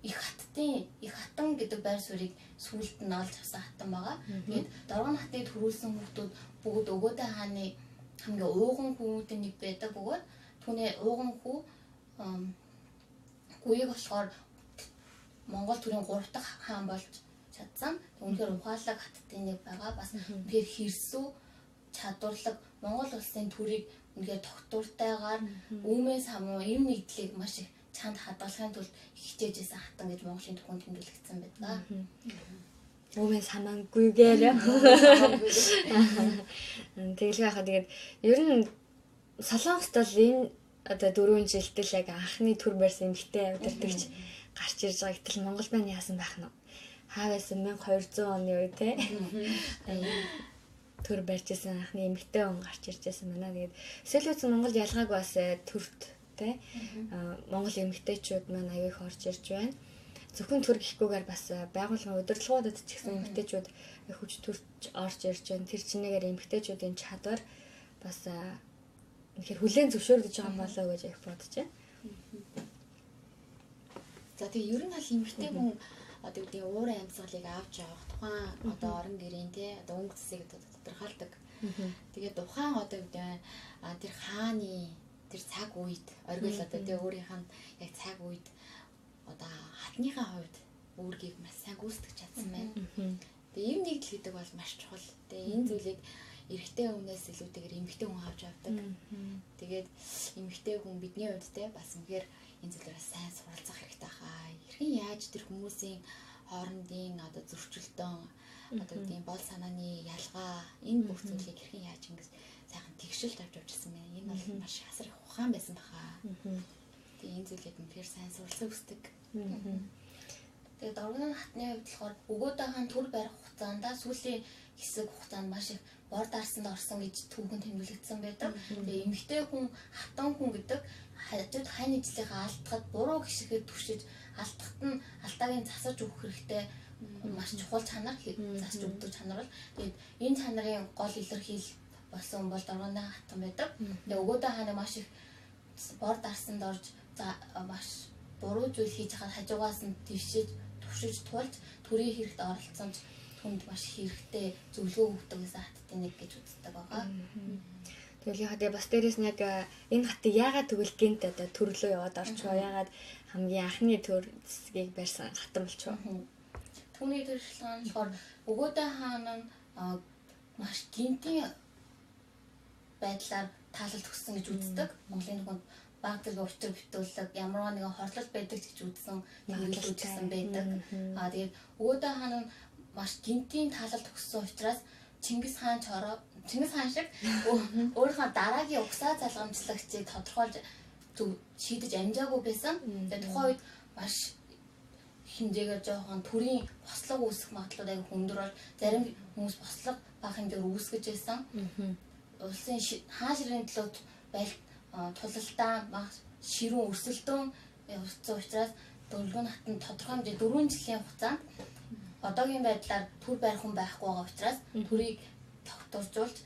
их хатан гэдэг байр суурийг сүүлд нь олж авсан хатан байгаа. Тэгээд Доргон хатыг төрүүлсэн хүмүүс бүгд өгөөдөө хааны хамгийн ууган хүмүүстийн нэг байдаг бөгөөд түүний ууган хүү гүйг болохоор Монгол төрийн 3 дахь хаан болж чадсан. Үнэхээр ухаалаг хаттын нэг байгаа. Бас үнэхээр хэрсүү чадварлаг Монгол улсын төрийг үнэхээр тогтвортойгоор үүмээс хамуу эм нэгдлийг маш их чанд хадгалахын тулд хичээжсэн хатан гэж Монголын түүхэнд тэмдэглэгдсэн байдаг. Үүмээс хамаагүйгээр тэглэх байхад тэгээд ер нь Солонгост бол энэ одоо 4 жилдэл яг анхны төр барьсан эмэгтэй удирдагч гарч ирж байгаа. Гэтэл Монгол байна яасан байх нь хаа байсан 1200 оны үе те төр барьж исэн анхны эмэгтэй хүн гарч ирж байсан байна. Тэгээд сэлүүц Монгол ялгааг бас төрт те Монгол эмэгтэйчүүд маань аяг их орж ирж байна. Зөвхөн төр гэхгүйгээр бас байгууллагын удирдлагуудад ч гэсэн эмэгтэйчүүд хүч төрж орж ирж байна. Тэр чинээгээр эмэгтэйчүүдийн чадвар бас үнэхээр хүлээн зөвшөөрдөж байгаа юм болоо гэж их бодож байна. За тэгээ ер нь аль эмэгтэй хүн одоо үгүй уурын амьсгалыг авч явах тухайн одоо орон гэрийн те одоо өнгө цэсийг тодорхойлдог. Тэгээд тухайн одоо үгүй тэр хааны тэр цаг үед оргил одоо тэгээ өөрийнх нь яг цаг үед одоо хатныхаа хувьд үүргийг маш сайн гүйцэтгэж чадсан байна. Тэгээ эм нэгдэл гэдэг бол маш чухал. Тэгээ энэ зүйлийг эрэгтэй хүнээс илүүтэйгээр эмэгтэй хүн авч авдаг. Тэгээд эмэгтэй хүн бидний хувьд те бас үнэхээр энэ зүйлээрээ сайн суралцах хэрэгтэй хаа. Хэрхэн яаж тэр хүмүүсийн хоорондын одоо зөрчилдөөн одоо тийм бол санааны ялгаа энэ бүх зүйлийг хэрхэн яаж ингэж сайхан тэгшилт авч явжсэн байна. Энэ бол маш хасар их ухаан байсан баха. Тэгээ энэ зүйлийг үнэхээр сайн суралцах хүсдэг. Тэгээд Доргон хатны хувьд болохоор өгөөдөө хаан төр барих хугацаанд сүүлийн хэсэг хугацаанд маш их бор дарсанд орсон гэж түүхэн тэмдэглэгдсэн байдаг. Тэгээ эмэгтэй хүн хатан хүн гэдэг хажууд хань ижлийнхаа алдахад буруу гიშгэд түшиж алдахад нь алдаагийн засаж өгөх хэрэгтэй маш чухал чанар засаж өгдөг чанар бол тэгээд энэ чанарын гол илэрхийлэл болсон бол Доргоны хатан байдаг. Тэгээ өгөөдөө хааны маш их бор дарсанд орж маш буруу зүйл хийж хахад хажуугаас нь твшиж тулж төрийн хэрэгт оролцсон түнд маш хэрэгтэй зөвлөгөө өгдөг гэсэн хаттын нэг гэж үздэг байгаа. Тэгэл яагаад бас дээрээс нь яг энэ хатыг яагаад тэгвэл гинт одоо төрлөө яваад орчихоо яагаад хамгийн анхны төр зэсгийг барьсан хатан болчихоо. Түүний төрөлхөн болохоор өгөөдөө хаан нь маш гинтийн байдлаар таалалд өгсөн гэж үздэг. Монголын хүнд баг зэрэг учир битүүлэг ямар нэгэн хорлол байдаг ч гэж үзсэн тэмдэглүүлсэн байдаг. Тэгээд өөдөө хаан нь маш гинтийн таалал төгссөн учраас Чингис хаан шиг өөрийнхөө дараагийн угсаа залгамжлагчийг тодорхойлж шийдэж амжаагүй байсан. Тэгээд тухайн үед маш хэмжээгээр жоохон төрийн бослог үүсэх магадлал аяг өндөр бол зарим хүмүүс бослог бага хэмжээгээр үүсгэж байсан. Улсын хаан ширээний төлөө тулалдаа ширүүн өрсөлдөөн явуулсан учраас дөрвөн хатан тодорхой хэмжээ 4 жилийн хугацаанд одоогийн байдлаар төр барих хүн байхгүй байгаа учраас төрийг тогтворжуулж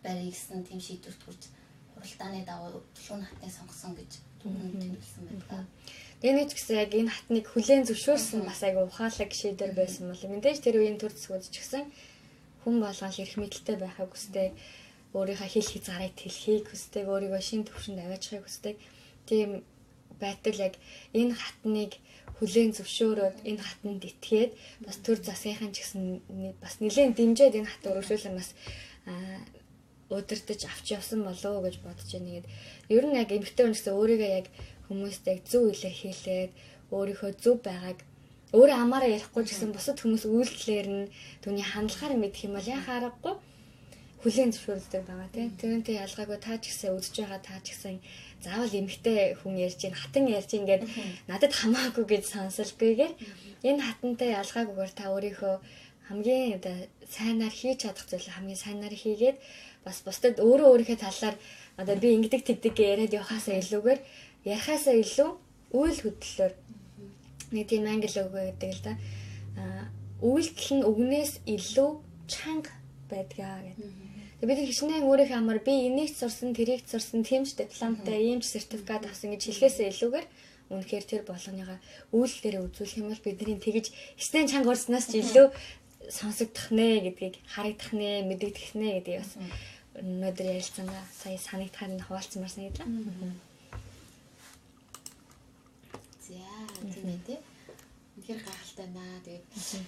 барих гэсэн тийм шийдвэрт хүрч хуралдааны дагуу дөрвөн хатныг сонгосон гэж тэмдэглэсэн байдаг. Нэг ч гэсэн яг энэ хатныг хүлээн зөвшөөрсөн бас айгу ухаалаг шийдвэр байсан бол мэдээж тэр үеийн төр засгууд ч гэсэн хүн болгон эрх мэдэлтэй байхыг хүсдэг, өөрийнхөө хэл хязгаарыг тэлхийг хүсдэг, өөрийгөө шин төвшөнд аваачхыг хүсдэг. Тийм байтал яг энэ хатныг хүлээн зөвшөөрөөд энэ хатанд итгээд бас төр засгийнхын ч гэсэн бас нэлээд дэмжиж энэ хатан өргөжүүлэн бас удирдах авч явсан болоо гэж бодож байна. Тэгээд ер нь яг эмэгтэй хүн гэсэн өөрийгөө яг хүмүүстэй зөв хэлээ хэлээд өөрийнхөө зөв байгааг өөрөө амаараа ярихгүй ч гэсэн бусад хүмүүс үйлдэлээр нь түүний хандлагаар мэдэх юм бол яхаа аргагүй хүлээн зөвшөөрөлдөг байгаа тийм. Тэрнтэй ялгаагүй та ч гэсэн үзэж байгаа та ч гэсэн заавал эмэгтэй хүн ярьж гин хатан ярьж ингээд надад хамаагүй гэж сонсолгүйгээр энэ хатантай ялгаагүйгээр та өөрийнхөө хамгийн оо сайнаар хийж чадах зүйлээ хамгийн сайнаар хийгээд бас бусдад өөрийнхөө талаар одоо би ингэдэг тэгдэг яриад явахаасаа илүүгээр ярихаасаа илүү үйл хөдлөлөөр нэг тийм англи үг гэдэг л да. Үйлдэл нь үгнээс илүү чанга байдгаа гэдэг. Бид нар хичнээн өөрийнхөө амар би энийг сурсан, тэрийг сурсан, тэмч дипломтой, ийм ч сертификат авсан гэж хэлэхээсээ илүүгээр үнэхээр тэр болгоныгаа үйлдэлээрээ үзүүлэх юм бол бидний тэгж хичнээн чанга урснаас ч илүү сонсогдох нэ гэдгийг харагдах нэ, мэдэгдэх нэ гэдгийг бас өнөөдөр ярилцсангаа сая санагдахаар нь хуваалцсан марсан гэдэг. Тийм ээ тий. Үнэхээр гайхалтай наа. Тэгээд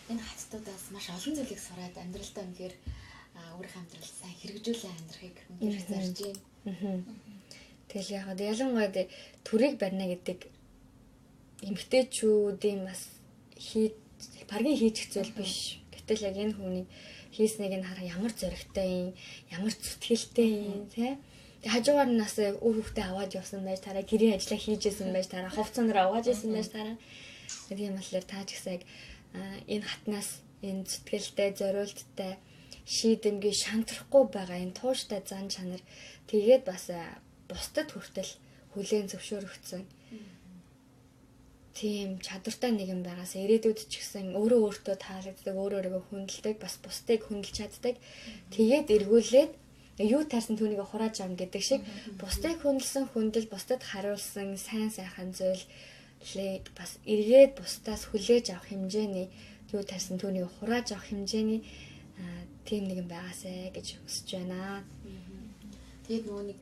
энэ хацтуудаас маш олон зүйлийг сураад амьдралдаа үнэхээр өөрийнхөө амьдрал сайн хэрэгжүүлэн амьдрахыг үнэхээр зорж байна. Тэгэл яг ялангуяа төрийг барина гэдэг эмгтээчүүдийн бас баргийн хийчих зүйл биш. Гэтэл яг энэ хүний хийснийг нь хараа ямар зоригтой юм, ямар зүтгэлтэй юм тий. Тэг хажуугаар нь нас өөр хүүхдээ аваад явсан байж тараа гэрийн ажлаа хийжсэн байж тараа хувцсанаар аваад ирсэн байж тараа. Тийм болохоор та ч гэсэн яг энэ хатнаас энэ зүтгэлтэй зориулттай шийдэмгий шантрахгүй байгаа энэ тууштай зан чанар тэгээд бас бусдад хүртэл хүлээн зөвшөөрөгдсөн. Тийм чадвартай нэгэн байгаас ирээдүйд ч гэсэн өөрөө өөртөө таалагддаг, өөрөөрөө хүндэлдэг, бас бусдыг хүндэлж чаддаг. Тэгээд эргүүлээд юу таарсан түүнийг хурааж авна гэдэг шиг бусдыг хүндэлсэн хүндэл бусдад хариулсан сайн сайхан зүйлийг бас эргээд бусдаас хүлээж авах хэмжээний юу таарсан түүнийг хурааж авах хэмжээний тийм нэгэн байгаасай гэж хүсэж байна. Тэгээд нөгөө нэг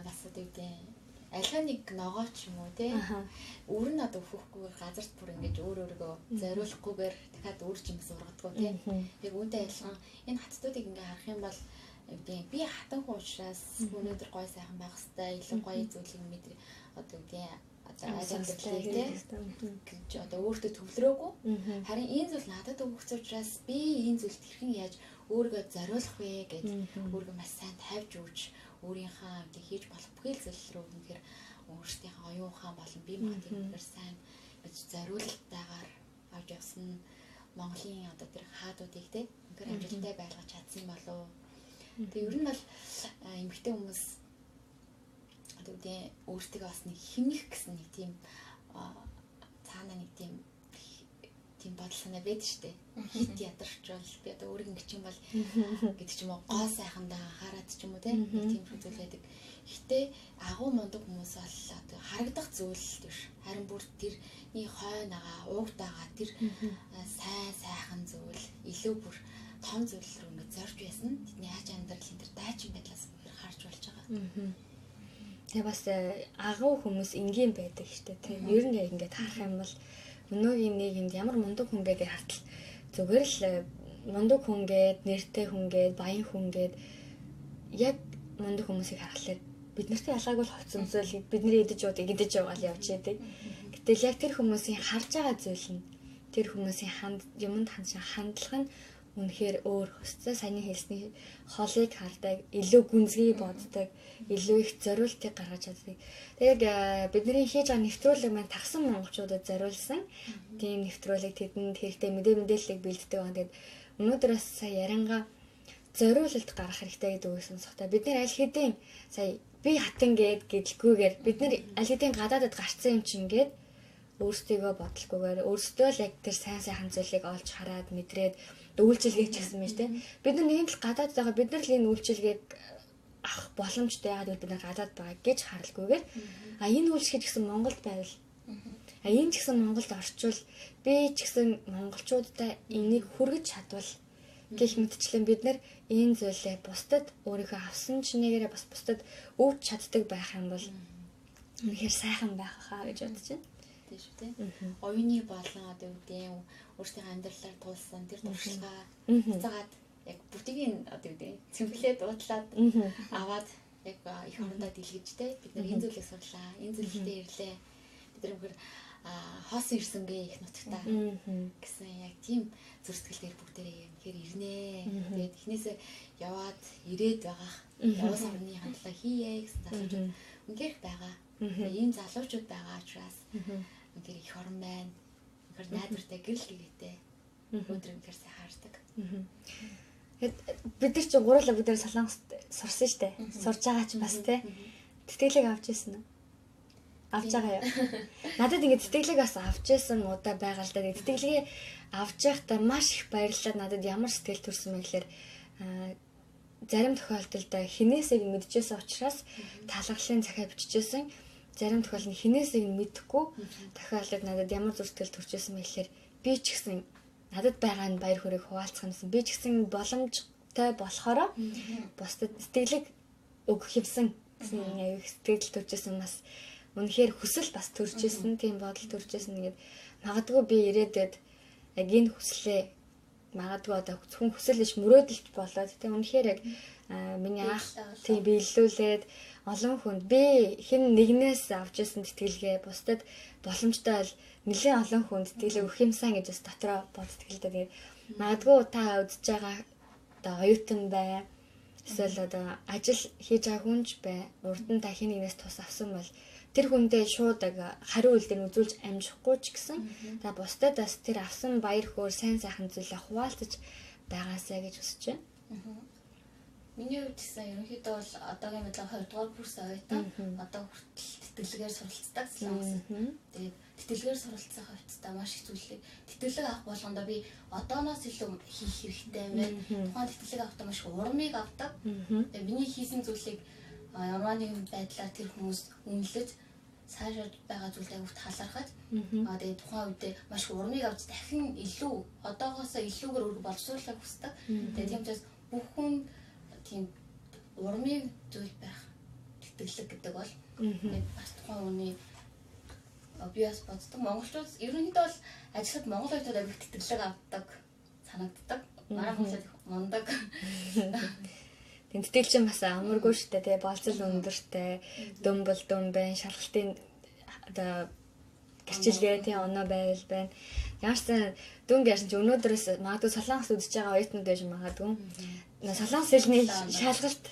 бас үгүй альва нэг ногоо ч юм уу те өөр нь одоо өөхөхгүйгээр газарт бүр ингэж өөрөөрөө зориулахгүйгээр дахиад өөр жимс ургадгүй те. Яг үүнтэй адилхан энэ хаттуудыг ингээ харах юм бол би хатан хүн учраас өнөөдөр гой сайхан байх хэвээр илүү гоё зүйлийг мэдээ одоо үгүй одоо ажиглалыг те одоо өөртөө төвлөрөөгүй харин энэ зүйл надад өгсөн учраас би энэ зүйлд хэрхэн яаж өөрийгөө зориулах вэ гэж өөрийгөө маш сайн тавьж өгч өөрийнхөө одоо хийж болох бүхэл зүйл рүү үнэхээр өөрсдийнхөө оюун ухаан болон бие махбодыг сайн гэж зориулалтайгаар авч явсан Монголын одоо тэр хаадуудыг те үнэхээр амжилттай байлгаж чадсан болов. Тэгээ ер нь бол эмэгтэй хүмүүс одоо үгүй өөртөө бас нэг химнэх гэсэн нэг тийм цаана нэг тийм бодол санаа байдаг шүү дээ. Хит ядарчвал би одоо өөрийг ингэ чинь бол гэдэг ч юм уу гоо сайхандаа хараад ч юм уу тийм зүйл байдаг. Гэтэ агуу мундаг хүмүүс бол одоо харагдах зүйл биш. Харин бүр тэрний хойногаа уугтайгаа тэр сайн сайхан зүйл илүү бүр том зүйл рүү ингэ зорж байсан. Тэдний яаж амьдрал энэ дайчин байдлаас харж болж байгаа. Тэгээ бас агуу хүмүүс энгийн байдаг шүү дээ. Тийм ер нь яг ингэ харах юм бол өнөөгийн нийгэмд ямар мундаг хүн гэдэг хартал зүгээр л мундаг хүн гээд нэртэй хүн гээд баян хүн гээд яг мундаг хүмүүсийг харахаар бид нарт ялгаагүй л хувц өмсөөл бидний идэж уудаг яваал явж яадаг. Гэтэл яг тэр хүмүүсийн харж байгаа зүйл нь тэр хүмүүсийн юмд хандлага нь үнэхээр өөр хөстэй саяны хэлсний хоолыг хардаг, илүү гүнзгий боддог, илүү их зориултыг гаргаж чаддаг. Тэгээд бидний хийж байгаа нэвтрүүлэг маань тагсан монголчуудад зориулсан. Тийм нэвтрүүлэг тэдэнд хэрэгтэй мэдээллийг бэлддэг байна. Тэгээд өнөөдрөөс сая ярангаа зориулалт гаргах хэрэгтэй гэдэг үг сонсохдоо бид нар аль хэдийн сая би хатан гэдэлгүйгээр бид нар аль хэдийн гадаадд гарцсан юм чинь гээд өөрсдийгөө бодлохгүйгээр өөрсдөө л яг тэр сайн сайхан зүйлийг олж хараад мэдрээд үйлчилгээг ч гэсэн мэт те бид нар нэгэн тал гадаад байгаа бид нар л энэ үйлчилгээг авах боломжтой яагаад бид нар гадаад байгаа гэж харалгүйгээр энэ үйлчлэг гэсэн Монголд байвал энэ ч гэсэн Монголд орчвол би ч гэсэн монголчуудаа энийг хүргэж чадвал гэх мэтчлэн бид нар энэ зүйлээ бусдад өөрийнхөө авсан чинээрээ бас бусдад өгч чаддаг байх юм бол үнэхээр сайхан байх хаа гэж бодож байна. Тийм шүү дээ. Оюуны болон одоо үгдээ өөрсдийн амьдралаар туулсан тэр туршлагаа цаагаад яг бүгдийг одоо үгдээ цэвэрлээд дуудлаад аваад яг их орондоо дэлгэжтэй бид нар энэ зүйлийг сурлаа. Энэ зүйлдээ ирлээ. Бид нар үнэхээр хоосон ирсэн бэ их нутагтаа гэсэн яг тийм зүрстгэлээр бүгдээрээ үнэхээр ирнэ. Тэгээд эхнээсээ яваад ирээд байгаа. Яваас орны хандлага хийе гэсэн залуучууд үнэхээр байгаа. Ийм залуучууд байгаа учраас үнэхээр их орон байна. Үнэхээр найдвартай гэрэл гээтэй. Өдөр үнэхээр сайн хаардаг. Бид нар чинь гурлаа бид нар Солонгост сурсан штэ. Сурж байгаа ч бас те. Тэтгэлэг авч ирсэн үү? Авч байгаа юу? Надад ингэ тэтгэлэг бас авч ирсэн удаа байгаа л да. Тэтгэлгээ авч байхдаа маш их баярлалаа. Надад ямар сэтгэл төрсөн бэ гэхээр зарим тохиолдолд хинээсийг мэдчихсэн учраас талгалын захиа бичижсэн. Зарим тохиолдолд хинээсийг мэдэхгүй тохиолдолд надад ямар зүрхтэл төрчихсэн бэ гэхээр би ч гэсэн надад байгаа нь баяр хөөргийг хуваалцах юмсан. Би ч гэсэн боломжтой болохоор бусдад сэтгэлэг өгөх юмсан. Аюу сэтгэл төрчихсэн бас үнэхээр хүсэл бас төржсэн, тийм бодол төржсэн. Ингээд магадгүй би ирээдүйд яг энэ хүслээ магадгүй одоо зөвхөн хүсэл иш мөрөөдөлт болоод тийм үнэхээр яг миний ах тийм биелүүлээд олон хүнд би хэн нэгнээс авч ирсэн тэтгэлгээ бусдад боломжтой бол нэлээд олон хүнд тэтгэлэг өгөх юмсан гэж бас дотроо боддог л да. Тэгээд магадгүй та үзэж байгаа одоо оюутан бай эсвэл одоо ажил хийж байгаа хүнч бай урд нь та хэн нэгнээс тус авсан бол тэр хүндээ шууд хариу үйлдэл үзүүлж амжихгүй ч гэсэн та бусдад бас тэр авсан баяр хөөр сайн сайхан зүйлээ хуваалцаж байгаасаа гэж хүсэж байна. Миний хувьд гэсэн ерөнхийдөө бол одоогийн мэдлэг 2 дугаар курс оюутан одоо хүртэл тэтгэлгээр суралцдаг Солонгос. Тэгээд тэтгэлгээр суралцах хувьдаа маш их зүйлийг тэтгэлэг авах болгондоо би одооноос илүү хийх хэрэгтэй юм байна. Тухайн тэтгэлэг авахдаа маш их урмыг авдаг. Тэгээд миний хийсэн зүйлийг ямар нэгэн байдлаар тэр хүмүүс үнэлж цаашаа байгаа зүйлээ бүгд талархаж тэгээд тухайн үедээ маш их урмыг авч дахин илүү одоогоосоо илүүгээр өөрийгөө боловсруулах хүсдэг. Тэгээд тийм учраас бүх хүн тийм урмыг зүйл байх тэтгэлэг гэдэг бол бас тухайн үний би бас боддог. Монголчууд ерөнхийдөө бол ажиллахад монгол хүмүүс авиг тэтгэлэг авдаг санагддаг. Манай хүмүүс мундаг. Тэнцэл чинь бас амаргүй штэ тий болцол өндөртэй дөмбөл дөм байн шалгалтын одоо гэрчилгээ тий оноо байвал байна. Ямарсан дүнг ярьсан чи өнөөдрөөс магадгүй Солонгос үзэж байгаа оюутнууд байж магадгүй. Солонгос хэлний шалгалт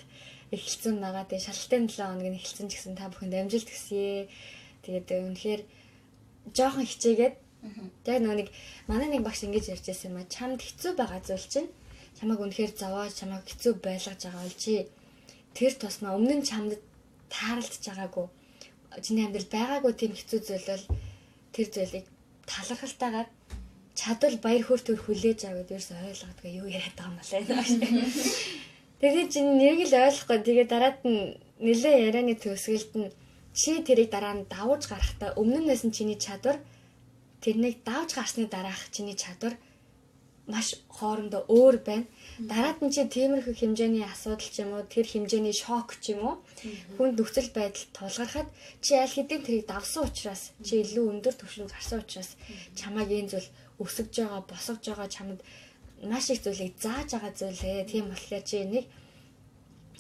эхэлсэн байгаа. Тэгээ шалгалтын 7 хоног нь эхэлсэн ч гэсэн та бүхэнд амжилт хүсье. Тэгээд үнэхээр жоохон хичээгээд яг нэг манай нэг багш ингэж ярьж байсан юм а чамд хэцүү байгаа зүйл чинь чамайг үнэхээр зовоож чамайг хэцүү байлгаж байгаа бол чи тэр тусмаа өмнө нь чамд тааралдж байгаагүй чиний амьдрал байгаагүй тийм хэцүү зүйл бол тэр зүйлийг талархалтайгаар чадвал баяр хөөр төр хүлээж аваад ерөөс ойлгодгүй юу яриад байгаа юм байна. Тэгээд чи нэг л ойлгохгүй тэгээд дараад нь нэлээ ярианы төгсгөлд нь чи тэрийг дараа нь давж гарахтаа өмнөөс нь чиний чадвар тэрнийг давж гарсны дараах чиний чадвар маш хоорондоо өөр байна. Дараад нь чи тиймэрхүү хэмжээний асуудал ч юм уу, тэр хэмжээний шок ч юм уу, хүнд нөхцөл байдал тулгархад чи аль хэдийн тэрийг давсан учраас, чи илүү өндөр түвшинд гарсан учраас чамайг энэ зүйл өсөж байгаа, босгож байгаа чамд маш их зүйлийг зааж байгаа зүйлээ. Тийм болохоор чи энийг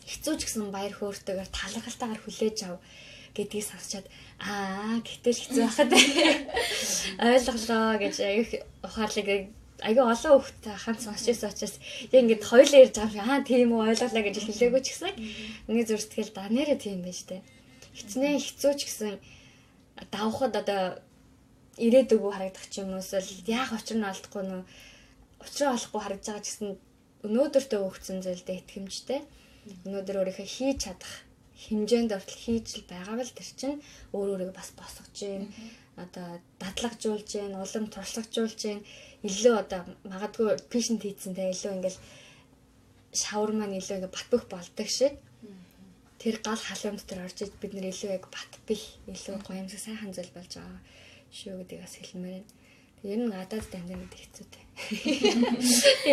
хэцүү ч гэсэн баяр хөөртэйгээр талархалтайгаар хүлээж ав гэдгийг сонсчоод гэтэл хэцүү байхад ойлголоо гэж аюух ухаарлыг айгүй олон хүүхдтэй хамт сонсч байсан учраас яг ингэж хоёулаа ярьж байгаа юм тийм үү ойлголоо гэж хэлээгүй ч гэсэн миний зүрстгэл нэрээ тийм байж тээ. Хичнээн хэцүү ч гэсэн давхад одоо ирээдүгөө харагдах ч юм уус л яг учир нь олдохгүй нөө учраа олохгүй харагдж байгаа ч гэсэн өнөөдөртөө өгсөн зүйлдээ итгэмжтэй. Өнөөдөр өөрийнхөө хийж чадах хэмжээнд ортол хийж л байгаа бол тэр чинь өөрийгөө бас босгож гин одоо дадлагжуулж гин улам туршлагажуулж гин илүү одоо магадгүй пишнт хийцэнтэй илүү ингээл шавар маань илүү ингээ бат бөх болдог шиг тэр гал халуун дотор орж иж бид нэр илүү яг бат бих илүү гоёмсог сайхан зүйл болж байгаа шүү гэдгийг бас хэлмээр байна. Тэр нь гадаад дамжин гэдэг хэцүүтэй.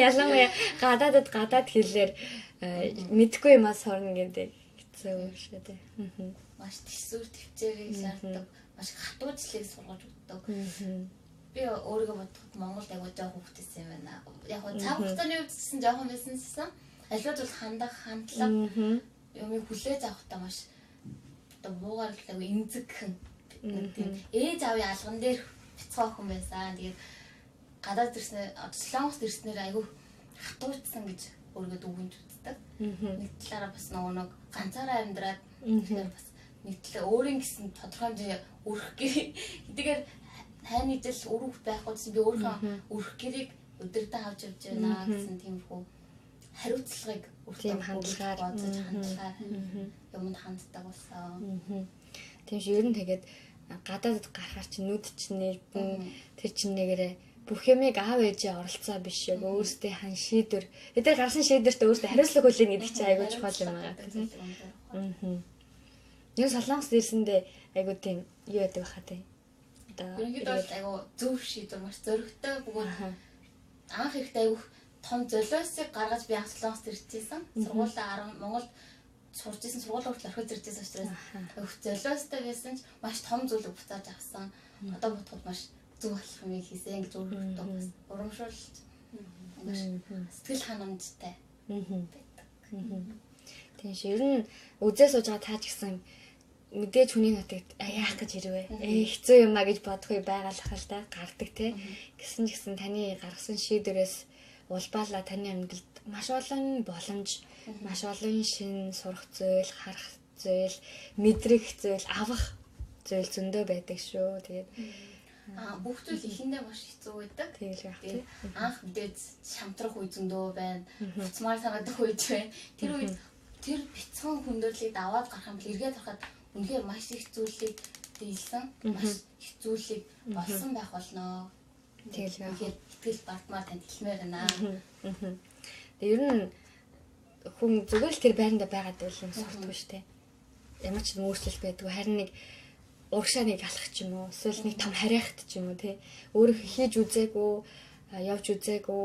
Ялангуяа гадаад хэлээр мэдгүй юмас хорно гэдэг хэцүү шүү дээ. Маш төсвөр төвчээрийг шаарддаг, маш хатуужлыг сургаж өгдөг. Би өөрийгөө бодоход Монголд аягүй жоохон хөвгтэйсэн юм байна. Яг гоо цаг хугацааны үед гэсэн жоохон байсансан. Аливаа зүйл хандах, хандлага юмыг хүлээж авахтаа маш одоо муугаар л аягүй эмзэгхэн. Ээж аавын алган дээр бяцхан охин байсан. Тэгээд гадаад ирснээр Солонгост ирснээр аягүй хатуучсан гэж өөрийгөө дүгнж үздэг. Нэг талаараа бас нэг ганцаараа амьдраад тэгэхээр бас нэг талаа өөрийн гэсэн тодорхой хэмжээ өрөх хэдийгээр таны жил өрөх байхгүй гэсэн би өөрийнхөө өрөх гэрийг өдөртөө авч явж байна гэсэн тиймэрхүү хариуцлагыг тийм хандлагаар юмд ханддаг болсон. Тийм шүү ер нь тэгээд гадаадд гарахаар чи нүд чинь нэрбэн тэр чинь нэгээрээ бүх юмыг аав ээжээ оролцоо биш яг өөрсдөө хан шийдвэр. Эдгээр гарсан шийдвэртээ өөрсдөө хариуцлага хүлээнэ гэдэг чинь айгүй чухал юм байгаа. Нэг Солонгос ирсэндээ айгүй тийм юу яадаг байхаа тийм. Ерөнхийдөө айгүй зөв шийдвэр маш зөрөгтэй бөгөөд анх ихтэй айгүй том золиосыг гаргаж би анх Солонгост ирчихсэн. Сургуулаа Монголд сурж исэн сургуулаа хүртэл орхиж ирж байсан учраас айгүй золиостой байсан ч маш том зүйлийг буцааж авсан. Одоо бодоход маш зөв болох юм хийсэн гэж өөртөө бас урамшуулж сэтгэл ханамжтай байдаг. Тийм шүү. Ер нь үзээ сууж байгаа таа ч гэсэн мэдээж хүний нутагт яах гэж ирвэ. Хэцүү юм а гэж бодохгүй байгалах л да гардаг те. Гэсэн ч гэсэн таны гаргасан шийдвэрээс улбаалаа таны амьдралд маш олон боломж, маш олон шин сурах зүйл, харах зүйл, мэдрэх зүйл, авах зүйл зөндөө байдаг шүү. Тэгээд бүх зүйл ихэндээ маш хэцүү байдаг. тэгэл яах вэ? Анх мэдээд шамтрах үе зөндөө байна. Буцмаар санагдах үе байна. Тэр үед тэр бяцхан хүндрэлийг даваад гарах юм бол эргээд харахад үнэхээр маш их зүйлийг дийлсэн, маш их зүйлийг олсон байх болно. тэгэл яах. Итгэл бартмаар танд хэлмээр байна. Ер нь хүн зүгээр л тэр байранда байгаад байл юм суртгүй шүү дээ. Ямар ч өөрчлөлт байдгүй харин нэг урагшаа нэг алах ч юм уу эсвэл нэг том харайхт ч юм уу тий өөрөө хийж үзээгүй явж үзээгүй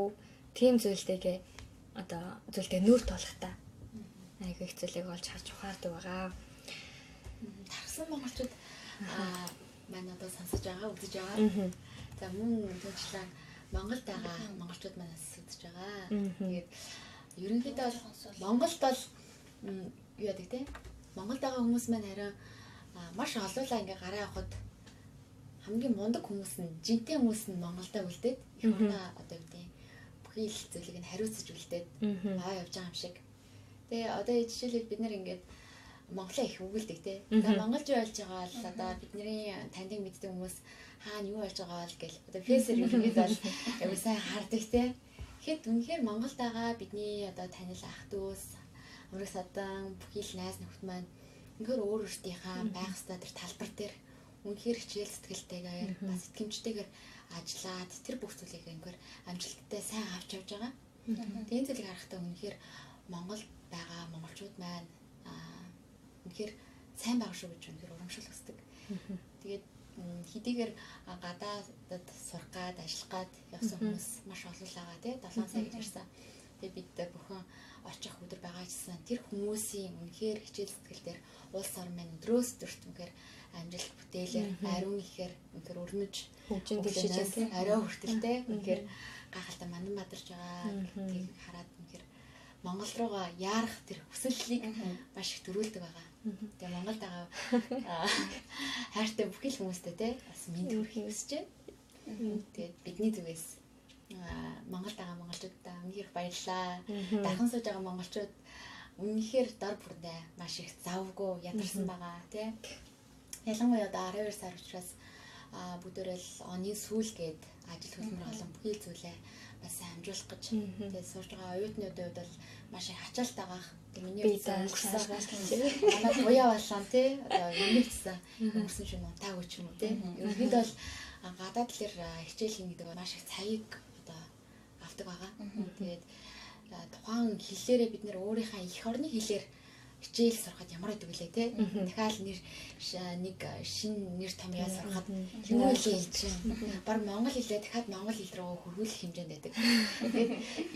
тийм зүйлтэйгээ одоо зүйлтэй нүүр тулах та айгүй их зүйлийг олж харж ухаардаг байгаа. Тархсан монголчууд манай одоо сонсож байгаа үзэж байгаа. За мөн төлөвчлэн Монголд байгаа монголчууд манаас үзэж байгаа. Тэгээд ерөнхийдөө Монголд бол юу яадаг те Монголд байгаа хүмүүс маань харин маш олоолаа ингээ гараа явахад хамгийн мундаг хүмүүс нь жинтэй хүмүүс нь Монголдо үлдээд их оноо одоо юу гэдэг бүхий л зүйлийг нь хариуцж үлдээд явж байгаа юм шиг. Тэгээ одоо жишээлбэл бид нэр ингээд Монголоо их үгэлдэг те. За монголч болж байгаа л одоо бидний таньдаг мэддэг хүмүүс хаана юу болж байгаа л гэл одоо фэйсээр юугээд бол аягүй сайн хардаг те. Тэгэхэд үнэхээр Монголд байгаа бидний одоо танил ах дүүс ураг садан бүхий л найз нөхд маань үнэхээр өөр өөртийнхаа байх ёстой тэр талбар дээр үнэхээр хичээл сэтгэлтэйгээр бас итгэмжтэйгээр ажиллаад тэр бүх зүйлийг үнэхээр амжилттай сайн авч явж байгаа. Тийм зүйлийг харахтаа үнэхээр Монголд байгаа монголчууд маань үнэхээр сайн байгаа шүү гэж үнэхээр урамшил өсдөг. Тэгээд хэдийгээр гадаадд сурах гад ажиллах гад явсан хүмүүс маш олон байгаа тий 7 сая гэж ирсэн. Тэгээд бид бүхэн очих өдөр байгаа гэсэн тэр хүмүүсийн үнэхээр хичээл сэтгэл дээр улс орн маань өдрөөс өдөрт үнэхээр амжилт бүтээлээр ариун ихээр үнэхээр өрнөж хөгжин дэвшиж ариун хүртэлтэй үнэхээр гайхалтай мандан бадарч байгаа гэдгийг хараад үнэхээр Монгол руугаа яарах тэр хүсэллийг маш их төрүүлдэг байгаа. Тэгээ Монголд байгаа хайртай бүхий л хүмүүстэй те бас мэд хүрхийг хүсэж байна. Тэгээд бидний зүгээс Монголд байгаа монголчуудаа үнэхээр баярлалаа. Дархан сууж байгаа монголчууд үнэхээр дор бүрдээ маш их завгүй ядарсан байгаа тий. Ялангуяа одоо 12 сар учраас бүгдээрэл оны сүүл гээд ажил хөдөлмөр болон бүхий л зүйлээ бас амжуулах гэж тэгээд сууж байгаа оюутнуудын хувьд бол маш их ачаалттай байгаа. Миний хувьд өнгөрсөн манай буяа болон тий одоо юмэгцсэн өнгөрсөн шин унтаагүй ч юм уу тий. Ерөнхийдөө бол гадаад талаар хичээл хийнэ гэдэг нь маш их цагийг одоо авдаг байгаа. Тэгээд тухайн хэллээрээ бид нэр өөрийнхөө эх орны хэлээр хичээл сурахад ямар байдаг вүлээ те дахиад нэг шинэ нэр томьёо сурахад хэмээн чинь баг монгол хэлээ дахиад монгол хэл рүү хөрвүүлэх хэмжээнд байдаг. Тэгээд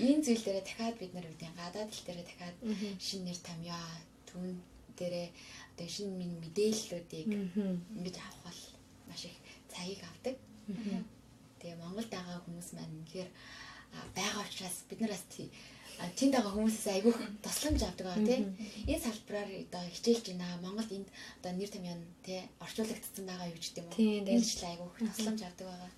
энэ зүйл дээрээ дахиад бид нар үүдийн гадаад хэл дээрээ дахиад шинэ нэр томьёо түн дээрээ одоо шинэ мэдээллүүдийг ингэж авах бол маш их цагийг авдаг. Тэгээ Монголд байгаа хүмүүс маань үнэхээр байгаа учраас бид нараас тэнд байгаа хүмүүсээс айгүйх тусламж авдаг байгаа тийм. Энэ салбараар одоо хичээлж байна. Монголд энд одоо нэр томьёо тий орчуулагдсан байгаа юу гэдэг юм уу? Энэ ч айгүйх тусламж авдаг байгаа.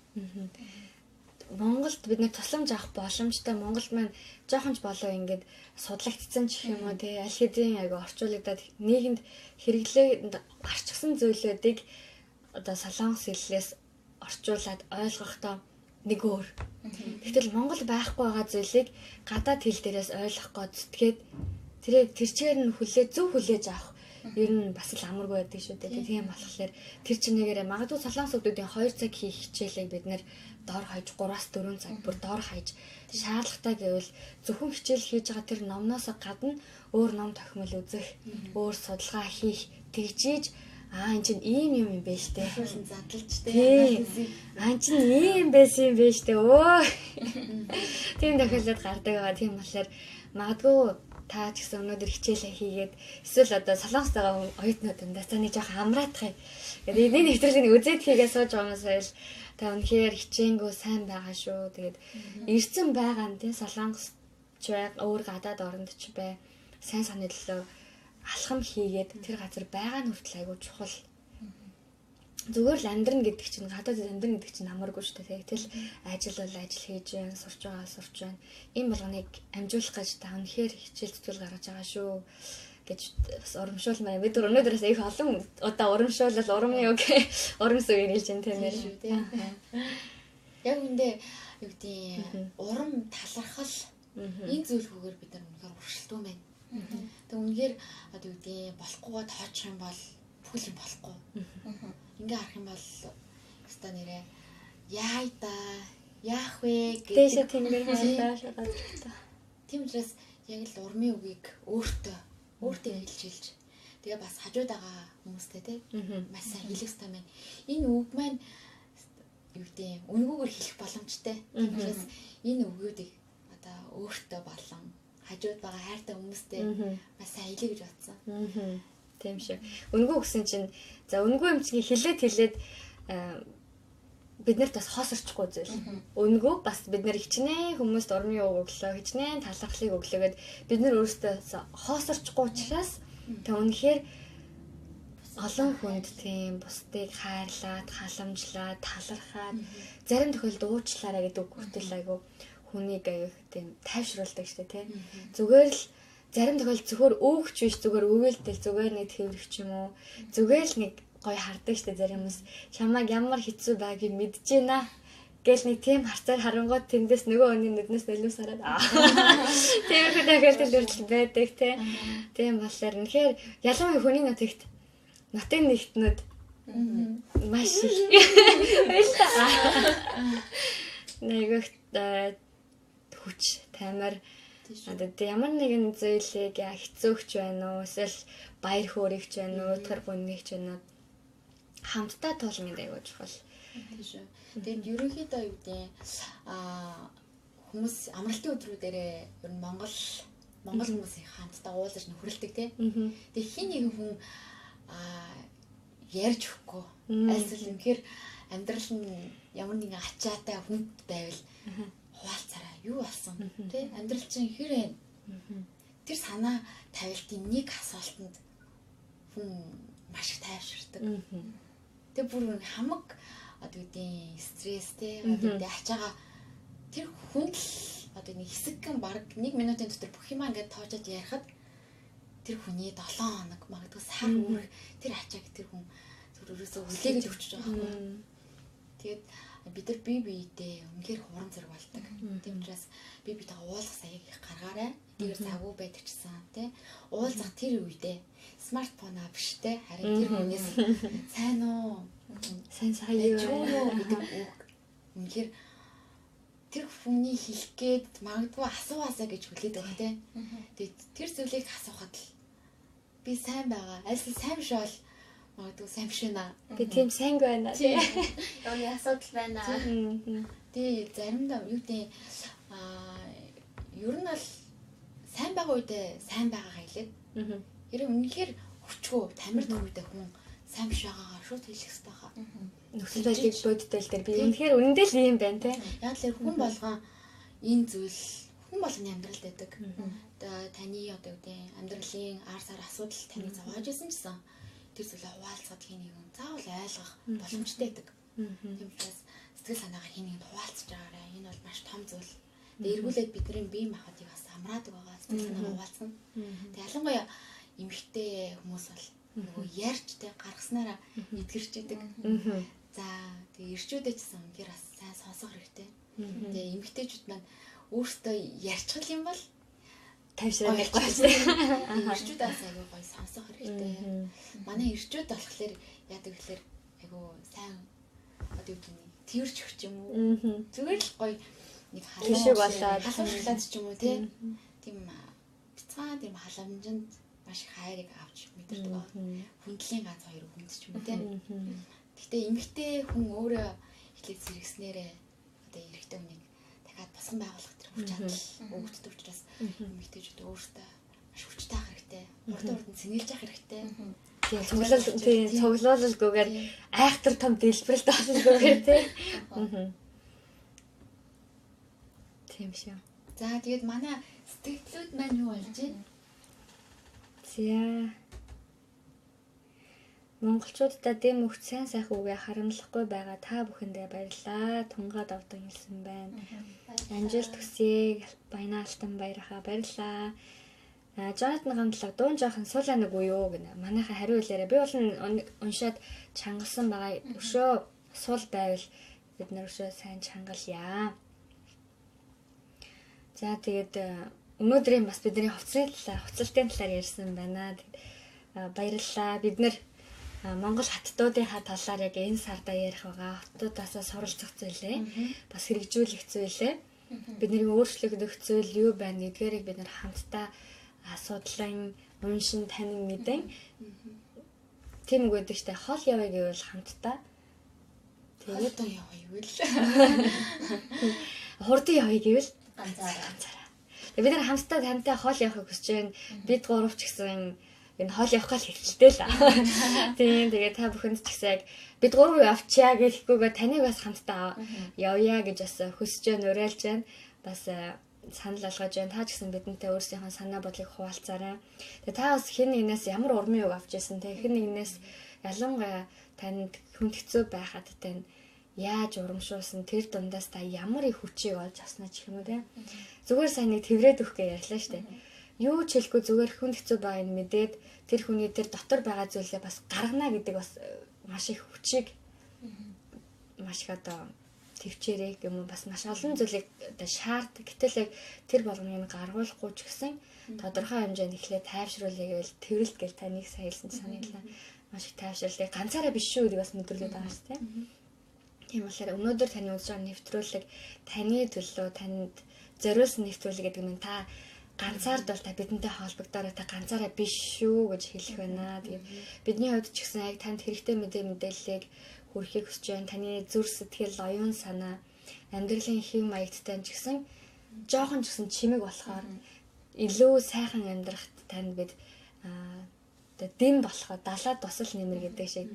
Монголд бид нэр тусламж авах боломжтой. Монголд маань жоохонч болоо ингээд судлагдсан ч юм уу тий аль хэдийн айгүй орчуулагдаад нийгэмд хэрэглээ гарчсан зүйлүүдийг одоо солонгос хэллээс орчуулад ойлгохдоо нэг өөр. Тэгтэл Монгол байхгүй байгаа зүйлийг гадаад хэл дээрээс ойлгох гээд зүтгээд тэр чигээр нь зөв хүлээж авах ер нь бас л амаргүй байдаг шүү дээ. Тийм болохоор тэр чинээгээр магадгүй солонгос хүмүүсийн 2 цаг хийх хичээлийг бид нэр доор хаяж 3-4 цаг бүр доор хаяж шаардлагатай гэвэл зөвхөн хичээл хийж байгаа тэр номноос гадна өөр ном тохимол үзэх, өөр судалгаа хийх тэгжиж энэ чинь ийм юм бэ штэ. Задлж тэ. Энэ чинь ийм байсан юм бэ штэ. Өө. Тийм тохиолдол гардаг байгаа. Тийм болохоор магадгүй та ч гэсэн өнөөдөр хичээлээ хийгээд эсвэл одоо солонгос байгаа оюутнуудаа цааны жоох амраатах юм. Тэгээд энэ нэвтрүүлгийг үзээд хийгээ сууж байгаамаас ойл та үнэхээр хичээнгөө сайн байгаа шүү. Тэгээд ирсэн байгаа нь тийм солонгос ч бай, өөр гадаад оронд ч бай. Сайн санаа төлөө алхам хийгээд тэр газар байгаа нь хүртэл айгүй чухал. Зүгээр л амьдрын гэдэг чинь гадаад амьдрын гэдэг чинь хамааргүй шүү дээ. Тэгэл ажил бол ажил хийж байна, сурч байгаа сурч байна. Энэ болгоныг амжуулах гэж та үнэхээр хичээл зүтгэл гаргаж байгаа шүү гэж бас урамшуулмаа. Бид өнөөдрөөс их олон удаа урамшуулал урамны үг урамс үг хэлж байна тийм ээ шүү дээ. Яг үндэ юу гэдэг урам талархал энэ зүйлгүйгээр бид нар үнэхээр уршилтгүй байна. Тэг үнэхээр одоо юу гэдэг болохгүйгээ тоочих юм бол бүхэл юм болохгүй. Ингээ харах юм бол өстой нэрээ яай да яах вэ гэдэг тэнгэр хандаа шалгаад та. Тийм учраас яг л урмын үгийг өөртөө хэлж тэгээ бас хажууд байгаа хүмүүстэй те маш сайн хэлэх хэрэгтэй байна. Энэ үг маань юу гэдэг үнгүүгээр хэлэх боломжтой. Тийм учраас энэ үгүүдийг одоо өөртөө болон хажууд байгаа хайртай хүмүүстэй бас сайн хэлье гэж бодсон. Тийм шүү. Үнгүү гэсэн чинь за үнгүү юм чинь хэлээд бид нарт бас хоосорчихгүй зүйл. Үнгүү бас бид нар хичнээн хүмүүст урмын үг өглөө, хичнээн талархлыг өглөөгээд бид нар өөрсдөө хоосорчихгүй учраас тэг үнэхээр олон хүнд тийм бусдыг хайрлаад, халамжлаад, талархаад зарим тохиолдолд уучлаарай гэдэг үг хүртэл айгу хүнийг аяг тийм тайвшруулдаг штэ тий. Зүгээр л зарим тохиолдолд зөвхөр өөгч биш зүгээр өгөөлдөл зүгээр нэг тэрвэрч юм уу. Зүгээр л нэг гоё хардаг штэ зарим хүмүүс чамайг ямар хэцүү байгааг мэдж байна гэл нэг тийм харцаар харангууд тэндээс нөгөө өний нүднээс нөлөөс хараад тийм их тохиолдол үрдэл байдаг тий. Тийм болохоор үнэхээр ялангуяа хүний нутагт нутгийн нэгтнүүд маш их нэгт хүч тамир одоо ямар нэгэн зүйлийг хэцүүхч байна уу эсвэл баяр хөөрөгч байна уу утгар бүнэгч байна уу хамтдаа туулмын аягүй чухал. Тийм шүү. Тэгээд ерөнхийдөө юу гэдэг хүмүүс амралтын өдрүүдээрээ ер нь Монгол хүмүүсийн хамтдаа уулзаж нөхрөлдөг тий. Тэгээд хин нэгэн хүн ярьж өгөхгүй альсэл үнэхээр амьдрал нь ямар нэгэн ачаатай хүнд байвал хуваалцараа юу болсон тий амьдрал чинь хэр вэ тэр санаа тавилтын нэг асуултанд хүн маш их тайвширдаг. Тэгээ бүр хамаг одоо үгүй стресстэй одоо үгүй ачаага тэр хүнд л одоо нэг хэсэгэн баг 1 минутын дотор бүх юм ингээд тоожод ярихад тэр хүний 7 хоног магадгүй сар үрэх тэр ачааг тэр хүн зүрхөөсөө үлээгээд өчөж байгаа юм. Тэгээд бид нар бие биедээ үнэхээр хуран зэрэг болдог. Тийм учраас бие биетэйгээ уулзах саяг их гаргаарай. Тэр загвар байдаг чсан тий. Уулзах тэр үедээ смартфон биш тий. Харин тэр хүнээс сайн уу? Сайн юу гэдэг үг. Үнэхээр тэр хүний хэлэх гээд магадгүй асуугаасаа гэж хүлээд байгаа тий. Тэгээд тэр зүйлийг асуухад л би сайн байгаа. Альс сайн биш бол магадгүй сайн биш наа. Би тийм сайн байна тий. Яны асуудал байна. Тэгээ заримдаа юу гэдэг ер нь бол сайн байгаа үедээ сайн байгаагаа хэлээд ерөн үнэхээр хүчгүй тамирд үедээ хүн сайн биш байгаагаа шууд хэлэх хэрэгтэй хаа. Нөхцөл байдлыг боддол дээр би үнэхээр үнэндээ л юм байна тий. Яг л хүн болгон энэ зүйл хүн болгоны амьдралд байдаг. Одоо таны одоо үгүй амьдралын ар сар асуудал таны зовоож исэн гэсэн тэр зүйлээ хуваалцаад хий нэгэн заавал ойлгох боломжтой байдаг. Тийм учраас сэтгэл санаагаа хий нэгэнд хуваалцаж байгаарай. Энэ бол маш том зүйл. Тэгээ эргүүлээд бидний бие махбодыг бас амраадаг байгаа сэтгэл санаагаа хуваалцсан. Тэгээ ялангуяа эмэгтэй хүмүүс бол нөгөө ярьж тэ гаргаснараа эдгэрч идэг. За тэгээ ирчүүдээ ч гэсэн үнээр бас сайн сонсох хэрэгтэй. Тэгээ эмэгтэйчүүд маань өөртөө ярьчих юм бол тавьшраа байхгүй байна. Ирчүүд бас айгүй гоё сонсох хэрэгтэй. Манай ирчүүд болохоор яадаг гэхээр айгүй сайн одоо юу гэнэ тэрч өгч юм уу. Зүгээр л гоё нэг халууншлаад ч юм уу тийм бяцхан тийм халамжинд маш их хайрыг авч мэдэрдэг баг. Хүндлийн ганц хоёр хүнд ч юм уу тийм. Гэхдээ эмэгтэй хүн өөрөө эхлээд зэрэгснээрээ одоо эрэгтэй хүнийг дахиад босгон байгуулах тэр хүч чадал өгөгддөг учраас эмэгтэйчүүд өөртөө маш хүчтэй ах хэрэгтэй. Урд урд цэнгэлж ах хэрэгтэй. Тийм цуглуулалгүйгээр айхтар том дэлбэрэлт олгүйгээр тийм шүү. За тэгээд манай сэтгэлдлүүд маань юу болж байна? За монголчуудад дэм өгч сайн сайхан үгээ харамлахгүй байгаа та бүхэндээ баярлалаа. Тунгаад авдан хэлсэн байна. Амжилт хүсье. Баяна алтан баярхаа баярлалаа. Жонатан гамдлага дуун жоохон суулаа нэг уу гэнэ. Манайха хариу хэлээрээ би бол уншаад чангалсан байгаа. Өшөө суул байвал бид нар өшөө сайн чангалъя. За тэгээд өнөөдрийн бас бидний хувцалтын талаар ярьсан байна. Баярлалаа. Бид нар Монгол хаттуудынхаа талаар яг энэ сарда ярих байгаа. Хаттуудаасаа суралцах зүйлээ бас хэрэгжүүлэх зүйлээ бидний өөрчлөгдөх зүйл юу байна гэдгээрийг бид нар хамтдаа асуудлан уншин танин мэдэн тийм үг гэдэг чинь хол явъя гэвэл хамтдаа тэгээд явъя гэвэл хурдан явъя гэвэл ганцаараа. Бид нар хамтдаа тантай хол явахыг хүсэж байна. Бид гурав ч гэсэн энэ хол явах гал хэлтэй л. Тийм тэгээд та бүхэнд ч гэсэн яг бид гурав явчаа гэхгүйгээр таныг бас хамтдаа явъя гэж бас хүсэж байна, уриалж байна. Бас санал болгож байна. Та ч гэсэн бидэнтэй өөрсдийнхөө санаа бодлыг хуваалцаарай. Тэгээд та бас хэн нэгнээс ямар урмын үг авч ирсэн те хэн нэгнээс ялангуяа танд хүнд хэцүү байхад тань яаж урамшуулсан тэр дундаас та ямар их хүчийг олж авснаа ч юм уу те. Зүгээр сайн нэг тэврээд өгөх гэж ярьлаа штэ. Юу ч хэлэхгүй зүгээр хүнд хэцүү байгааг нь мэдээд тэр хүний тэр дотор байгаа зүйлээ бас гаргана гэдэг бас маш их хүчийг маш их одоо төвчээрэй юм уу бас маш олон зүйлийг одоо шаарддаг. Гэтэл яг тэр болгоныг гаргуулахгүй ч гэсэн тодорхой хэмжээнд ихлээр тайвшруулъя гэвэл тэрэлт гэл таныг саялсан санаглаа. Маш их тайвшруулъя. Ганцаараа биш шүү гэдэг бас мэдрүүлээд байгаа шүү дээ. Тийм болохоор өнөөдөр таны үзэж байгаа нэвтрүүлэг таны төлөө танд зориулсан нэвтрүүлэг гэдэг нь та ганцаард бол та бидэнтэй холбогдороо та ганцаараа биш шүү гэж хэлэх байна. Тэгээд бидний хувьд ч гэсэн яг танд хэрэгтэй мэдээллийг хүргэхийг хүсэж байна. Таны зүрх сэтгэл, оюун санаа, амьдралын хэв маягттай ч гэсэн жоохон ч гэсэн чимэг болохоор илүү сайхан амьдрахад танд бид дэм болохоо далаад тусал нэмэр гэдэг шиг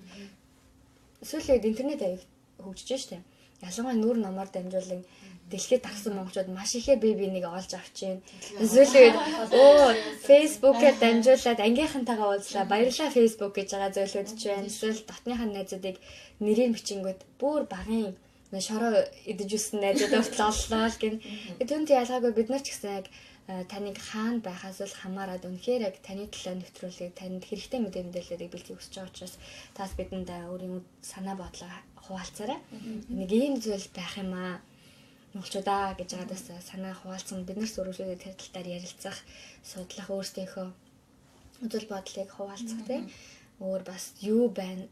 сүүлийн үед интернет аяг хөгжиж штэ. ялангуяа нүүр номоор дамжуулан дэлхийд тагсан монголчууд маш ихээр бие биенийг олж авч байна. Эсвэл Facebook-ээр дамжуулаад ангийнхантайгаа уулзлаа. Баярлалаа Facebook гэж байгаа зөвлөдөж байна. Эсвэл дотныхаа найзуудыг нэрийн бичингүүд бүр багын шороо идэж үсэн найзууд уулзлаа гэн. Түүнд ялгаагүй бид нар ч гэсэн яг таныг хаана байхаас л хамаарад үнэхээр яг таны төлөө нэвтрүүлгийг танд хэрэгтэй мэдээллүүдийг бэлтгэх хүсэж байгаа учраас тас бидэнд өөрийн санаа бодлоо хуваалцаарай. Нэг ийм зүйл байх юм аа. Монголчуудаа гэж байгаадаас санаа хуваалцсан бид нарт өргөжлөдөд тэр тал дээр ярилцах, судлах, өөрсдийнхөө үзэл бодлыг хуваалцах тийм. Өөр бас юу байна?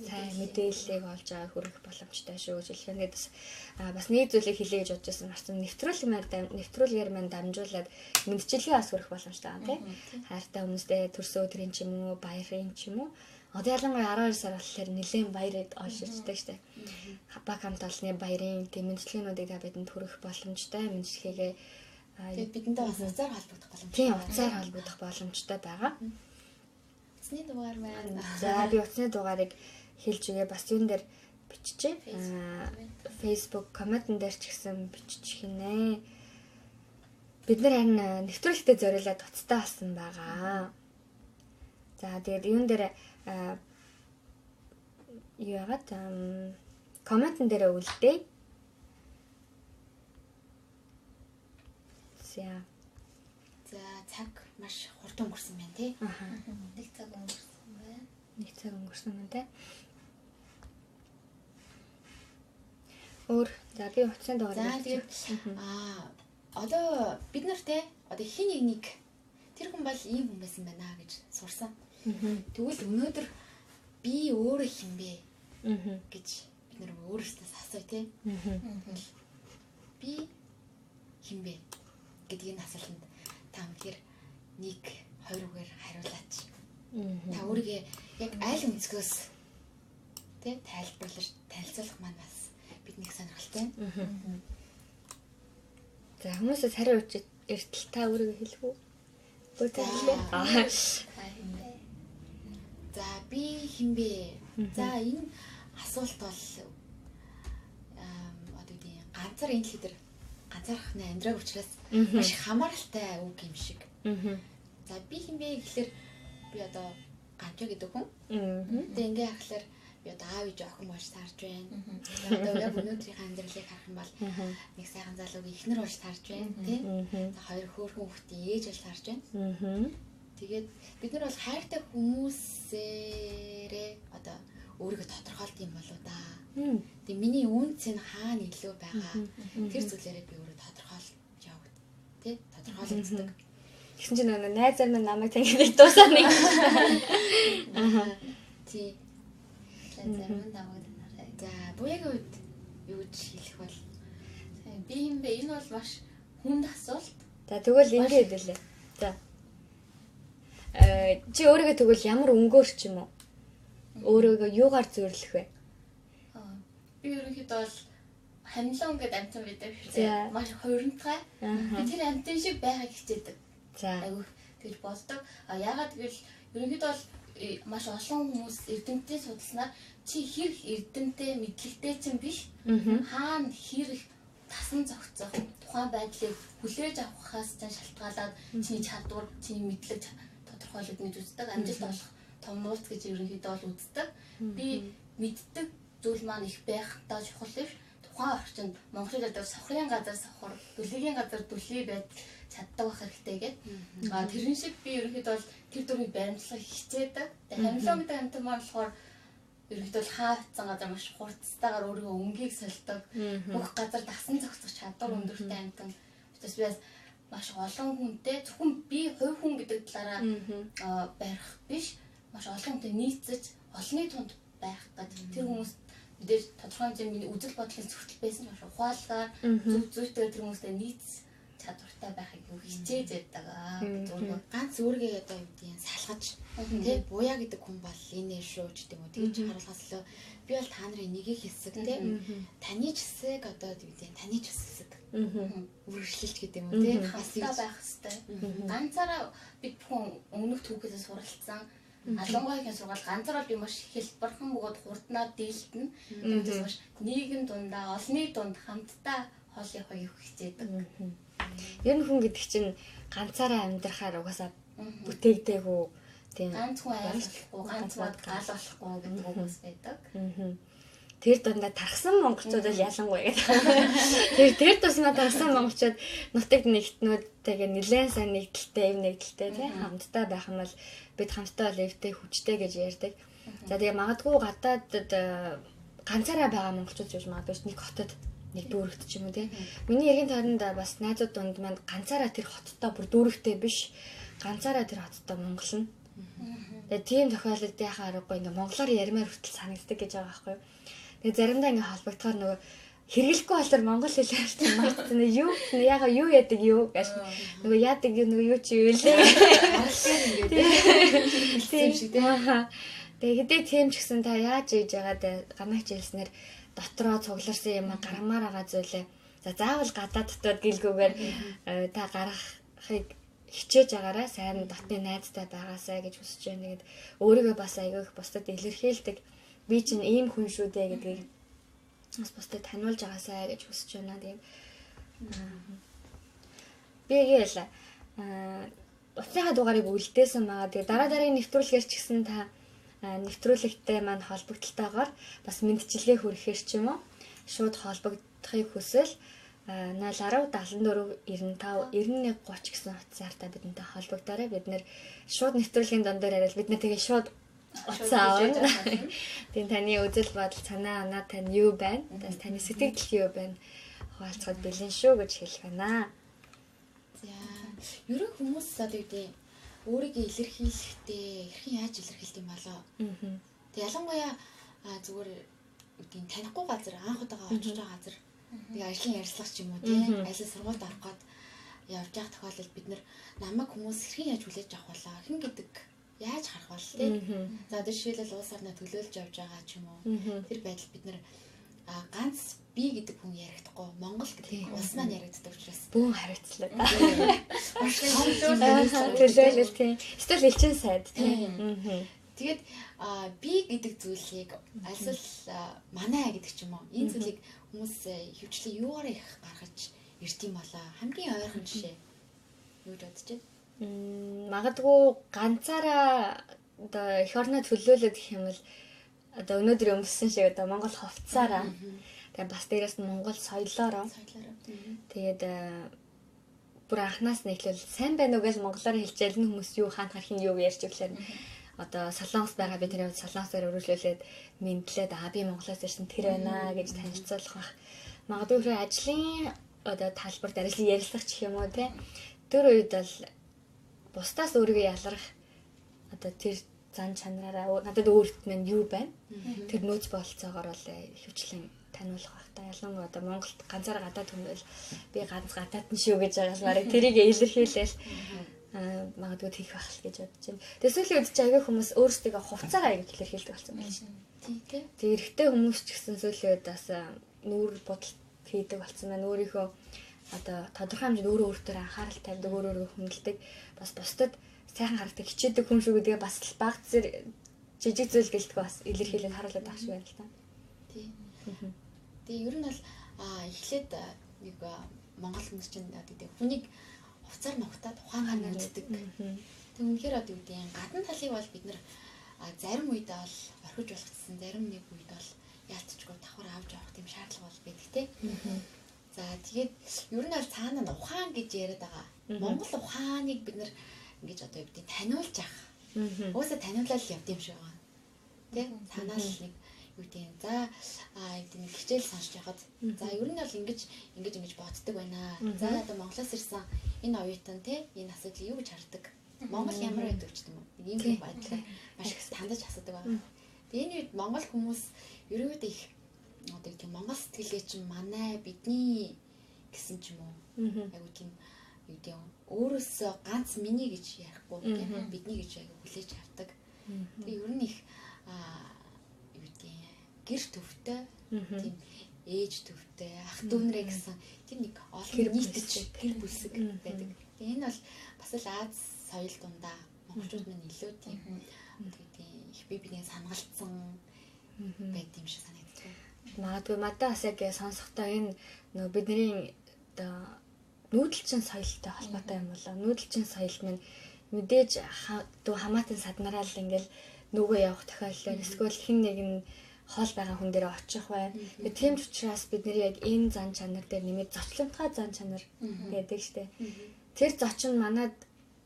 Сайн мэдээллийг олж авах хүрэх боломжтой шүү гэж хэлэхэд бас нэг зүйлийг хэлье гэж бодож байсан марсан нэвтрүүлгээр маань дамжуулаад мэдчилгээ бас хүрэх боломжтой байна тийм. Хайртай хүмүүстэй төрсөн өдрийн ч юм уу, баярын ч юм уу. Одоо ялангуяа 12 сар болохоор нэлээд баярыг олж ирдэг штэ. Баг хамт олонны баярын тийм мэдчилгээнүүдийг та бидэнд хүрэх боломжтой. Мэдчилгээгээ тэгээд бидэндээ бас уцаар холбогдох боломжтой. Тийм, уцаар холбогдох боломжтой байгаа. Утасны дугаар маань. За би утасны дугаарыг хэлж өгье. Бас юун дээр биччихье. Facebook комментэн дээр ч гэсэн биччих нэ. Бид нар харин нэвтрүүлэгтээ зориулаад уцтай болсон байгаа. За тэгээд юун дээр юу яагаад комментэн дээр үлдээ. За цаг маш хурдан өнгөрсөн байна тий. Нэг цаг өнгөрсөн байна. Нэг цаг өнгөрсөн байна тий. Өөр за би утасны дугаар. За тэгээд одоо бид нар те одоо хин нэг тэр хүн бол ийм хүн байсан байна гэж сурсан. Тэгвэл өнөөдөр би өөрөө хин бэ гэж бид нар өөрөөсөө асууя те. Би хин бэ гэдгийг нь асуултанд та өнөхөр 1 2 үгээр хариулаач. Та өөрийгөө яг аль өнцгөөс те тайлбарлаж танилцуулах маань бас биднийг сонирхолтой. За хүмүүсээс хариу эртэл та өөрийгөө хэлэх үү? Бүгд За би хин бэ? За энэ асуулт бол одоо тийм ганцаар энэ лидер ганцаархны амьдраг учраас маш хамааралтай үг юм шиг. За би хин бэ гэхэлэр би одоо ганцаа гэдэг хүн. Тэгээ ингээ харахаар би одоо аав ээж охин болж таарж байна. Одоо яг өнөөдрийн амьдралыг харах юм бол нэг сайхан залууг эхнэр болж таарж байна тий. За хоёр хөөрхөн хүүхдийн ээж болж таарж байна. Тэгээд бид нар бол хайртай хүмүүсээрээ одоо өөрийгөө тодорхойлт юм болоо да. Тэгээ миний үнц нь хаана илүү байгаа. Тэр зүйлээрээ би өөрөө тодорхойлж яваад тий тодорхойлогддог. Гэсэн чинь найзаар минь намайг таньдаг дуусаа нэг. Тий. Зарим даваад нараа. За буяагийн үед юу гэж хэлэх бол би юм бэ? Энэ бол маш хүнд асуулт. За тэгвэл ингэж хэлээ. За. Чи өөрийгөө тэгвэл ямар өнгөөр ч юм уу? Өөрийгөө юугаар зөөрлөх вэ? Би ерөнхийдөө бол хамлаа өнгөд амтан байдаг хэрэгтэй. Маш хуримтгай. Би тэр амтан шиг байхыг хичээдэг. За. Айгу тэгж болдог. Ягаад гэвэл ерөнхийдөө бол маш олон хүмүүс эрдэмтдээ судалснаар чи хэр эрдэмтэй мэдлэгтэй ч юм биш. Хаана хэр их тасан зохицох тухайн байдлыг хүлээж авахаас ч шалтгаалаад чиний чадвар, чиний мэдлэг тодорхойлогдно гэж үздэг. Амжилт олох том нууц гэж ерөнхийдөө бол үздэг. Би мэддэг зүйл маань их байхтаа чухал биш. Тухайн орчинд Монголд байдаг сохрын газар сохор, дүлгийн газар дүлий байж чаддаг байх хэрэгтэй гэдэг. Тэрэн шиг би ерөнхийдөө бол тэр дүрмийг баримтлах хичээдэг. Тэгээ хамлаа гэдэг амтан маань болохоор ерөнхийдөө хаацсан газар маш хурцтайгаар өөрийнхөө өнгийг сольдог. Бүх газар дасан зохицох чадвар өндөртэй амтан. Учраас би маш олон хүнтэй зөвхөн би хувь хүн гэдэг талаараа барих биш. Маш олон хүнтэй нийцэж олонний тунд байх гэдэг. Тэр хүмүүс мэдээж тодорхой хэмжээний үзэл бодлын зөвхөл байсан маш ухаалгаар зөв зүйтэй тэр хүмүүстэй нийц чадвартай байхыг хичээж яддаг. Ганц өөрийгөө одоо юм тийм салгаж тий буяа гэдэг хүн бол энэ шүү ч гэдэг юм уу тэгж харуулхаас илүү би бол та нарын нэг их хэсэг тий таны ч хэсэг одоо тийм таны ч хэсэг үргэлжлэлч гэдэг юм уу тий хастай байх хэвээр ганцаараа бид бүхэн өмнөх түүхээс суралцсан Алангуайгийн сургаал ганцаараа би маш хэлбэрхэн бөгөөд хурднаа дийлдэнэ. Тэгээс маш нийгэм дундаа, олонний дунд хамтдаа хоолыг хоёх хичээдэг. Ер нь хүн гэдэг чинь ганцаараа амьдрахаар угаасаа бүтээгдээгүй тийм ганц хүн айлчлахгүй, ганц бод гал болохгүй гэдэг хүмүүс байдаг. Тэр дундаа тархсан монголчууд л ялангуяа гэдэг. Тэр тусмаа тархсан монголчууд нутагт нэгтнүүдтэйгээ нэлээд сайн нэгдэлтэй, эв нэгдэлтэй тийм хамтдаа байх юм бол бид хамтдаа л эвтэй хүчтэй гэж ярьдаг. За тэгээ магадгүй гадаадд ганцаараа байгаа монголчууд гэж магадгүй нэг хотод нэг дүүрэгт ч юм уу тийм. Миний эргэн тойронд бас найзууд дунд манд ганцаараа тэр хоттой бүр дүүрэгтэй биш. Ганцаараа тэр хоттой монгол нь. Тэгээ тийм тохиолдолд яхаа аргагүй ингээ монголоор ярмаар хүртэл санагддаг гэж байгаа байхгүй юу. Тэгээ заримдаа ингээ холбогдохоор нөгөө хэрэглэхгүй болоор монгол хэлээр чинь мартсан юу яага юу яадаг юу гэж нөгөө яадаг нөгөө юу чи юу лээ. Тийм шиг тийм. Тэгээ хэдий тийм ч гэсэн та яаж ийж байгаад ганаач хэлснээр дотроо цугларсан юм гаргамаар байгаа зүйлээ. За заавал гадаа дотоод гэлгүүгээр та гаргахыг хичээж агаараа сайн дотны найзтай байгаасаа гэж хүсэж байна. Тэгээд өөрийгөө бас аягүй их бусдад илэрхийлдэг. Би чинь ийм хүн шүү дээ гэдгийг бас бусдад таниулж байгаасаа гэж хүсэж байна. Тэгээд би гээл утасынхаа дугаарыг үлдээсэн байгаа. Тэгээд дараагийн нэвтрүүлгээр ч гэсэн та нэвтрүүлэгтэй маань холбогдлолтойгоор бас мэдчилгээ хүргэхээр ч юм уу шууд холбогдохыг хүсвэл 010 74 95 91 30 гэсэн утсаараа бидэнтэй холбогдоорой. Бид нэр шууд нэвтрүүлгийн дондор яриад бид нэр тэгээ шууд утас аавна. Тийм таны үзэл бодол санаа оноо тань юу байна? Таны сэтгэл юу байна? Хуваалцахад бэлэн шүү гэж хэлэх байна. За ерөн хүмүүс одоо үгүй өөрийгөө илэрхийлэхдээ хэрхэн яаж илэрхийлдэг юм болоо. Тэг ялангуяа зүгээр үгүй танихгүй газар анх удаага очиж байгаа газар тэгээ ажлын ярилцлага ч юм уу тийм ажил сургуульд орох гээд явж байгаа тохиолдолд бид намайг хүмүүс хэрхэн яаж хүлээж авах болоо хэн гэдэг яаж харах бол тийм за одоо жишээлбэл улс орноо төлөөлж явж байгаа ч юм уу тэр байдал бид ганц би гэдэг хүн ярихдаггүй Монгол гэдэг улс маань яригддаг учраас бүүн хариуцлаа. Төлөөлөл тийм эсвэл элчин сайд тийм. Тэгээд би гэдэг зүйлийг альсвал манай гэдэг ч юм уу энэ зүйлийг хүмүүс хөвчлээ юугаар их гаргаж ирд юм болоо хамгийн ойрхон жишээ юу гэж бодож байна? Магадгүй ганцаараа одоо эх орноо төлөөлөд гэх юм бол одоо өнөөдөр өмссөн шиг одоо Монгол хувцсаараа тэгээ бас дээрэс нь Монгол соёлоороо тэгээд бүр анханаас нь эхлээл сайн байна уу гэж монголоор хэлжээл нь хүмүүс юу хаана харахын юу ярьж өглөө одоо солонгос байгаа би тэр солонгосоор өргөжлүүлээд мэдлээд би монголоос ирсэн тэр байна гэж танилцуулах бах. Магадгүй ажлын одоо талбарт ажлын ярилцлага ч юм уу тэр үед бол бусдаас өөрийгөө ялрах одоо тэр зан чанараараа надад өөрт минь юу байна? Тэр нөөц болцоогоор бол хөвчлэн таниулах байх та. Ялангуяа одоо Монголд ганцаараа гадаад хүмэл би ганц гадаад нь шүү гэж байгаас марыг тэрийг илэрхийлээл магадгүй тийх байх л гэж бодож байна. Тэгээ сүүлийн үед ч аягүй хүмүүс өөрсдөө хувцаагаа аягүй илэрхийлдэг болсон байна шин. Тийм. Тэгээ эрэгтэй хүмүүс ч гэсэн сүүлийн үед бас нүүр бодолт хийдэг болсон байна. Өөрийнхөө одоо тодорхой хэмжээнд өөрөө өөртөө анхаарал тавьдаг, өөрөө хүндэлдэг, бас бусдад сайхан харагддаг, хичээдэг хүн шүү гэдгээ бас баг зэрэг жижиг зүйл гэлтгүй бас илэрхийлээд харуулдаг байх шиг байна л та. Тийм. Тэгээ ер нь бол эхлээд нэг Монгол хүмүүс чинь гэдэг хүнийг хувцаар нухтаад ухаангаар нүддэг. Тэг үнэхээр одоо юу гэдэг гадна талыг бол бид нэр зарим үед бол орхиж болгоцсон, зарим нэг үед бол яалтчгүй давхар авч явах тийм шаардлага бол байдаг те. За тэгээд ер нь бол цаана ухаан гэж яриад байгаа. Монгол ухааныг бид нэр ингэж одоо юу гэдэг таниулж авах. Уусаа таниулаад явд юм шиг байна. Тэ? Цаанаа л нэг юу гэдэг за нэг хичээл сонсож байхад за ер нь бол ингэж боддог байна. За одоо Монголоос ирсэн энэ оюутан те энэ асуудлыг юу гэж хардаг? Монгол ямар байдаг ч юм уу? Ийм юм байдлаар маш их тандаж асуудаг байна. Тэгээ энэ үед монгол хүмүүс ерөөдөө их одоо тийм монгол сэтгэлгээ чинь манай бидний гэсэн ч юм уу? Айгуу тийм юу гэдэг өөрөөсөө ганц миний гэж ярихгүй тийм бидний гэж айгуу хүлээж авдаг. Тэгээ ер нь их юу гэдэг гэр төвтэй тийм ээж төвтэй ах дүүнрээ гэсэн тэр нэг олон нийтж гэр бүлсэг байдаг. Тэгээ энэ бол бас л Аз соёл дундаа монголчууд маань илүү тийм Тэгээд их биений санагалцсан байт юм шиг санагддаг. Магадгүй мадаас яг сонсохдоо энэ нөгөө бидний оо нүүдэлчин соёлтой холбоотой юм болоо. Нүүдэлчин соёл минь мэдээж хамаатан саднараа л ингээл нүгөө явах тохиолдол эсвэл хэн нэг нь хоол байгаа хүн дээр очих бай. Тэгээд тийм ч учраас бид нэр яг энэ зан чанар дээр нэмээд зочлонтгой зан чанар гэдэг штэ. Тэр зочин манад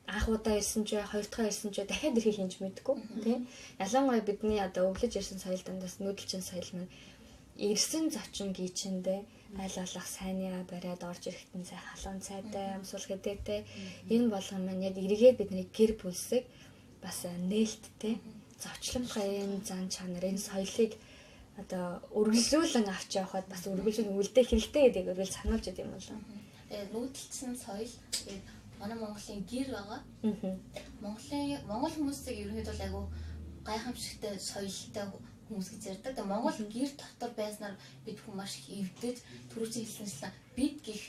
анх удаа ирсэн ч бай, хоёр дахь ирсэн ч бай дахиад ирэх хийж мэдгүй тийм. Ялангуяа бидний одоо өвлөж ирсэн соёл дандаас нүүдэлчин соёл маань ирсэн зочин гीчэндээ аль болох сайнаа бариад орж ирэхэд нь сайн халуун цайтай, амсуул гэдэгтэй энэ болгон маань яг эргээд бидний гэр бүлсэг бас нээлттэй зочлонтой энэ зан чанар энэ соёлыг одоо үргэлжлүүлэн авч явахад бас үргэлжлэн үлдэх хэрэгтэй гэдгийг өргөл сануулж идэв юм болоо. Тэгээд нүүдэлсэн соёл тэгээд манай Монголын гэр байгаа. Монгол хүмүүсийг ерөнхийдөө айгу гайхамшигтай соёлтой хүмүүс гэж ярьдаг. Тэгээд Монгол гэр дотор байснаар бид хүмүүс маш их эвдэж түрүүчийн хэлсэнчлэн бид гих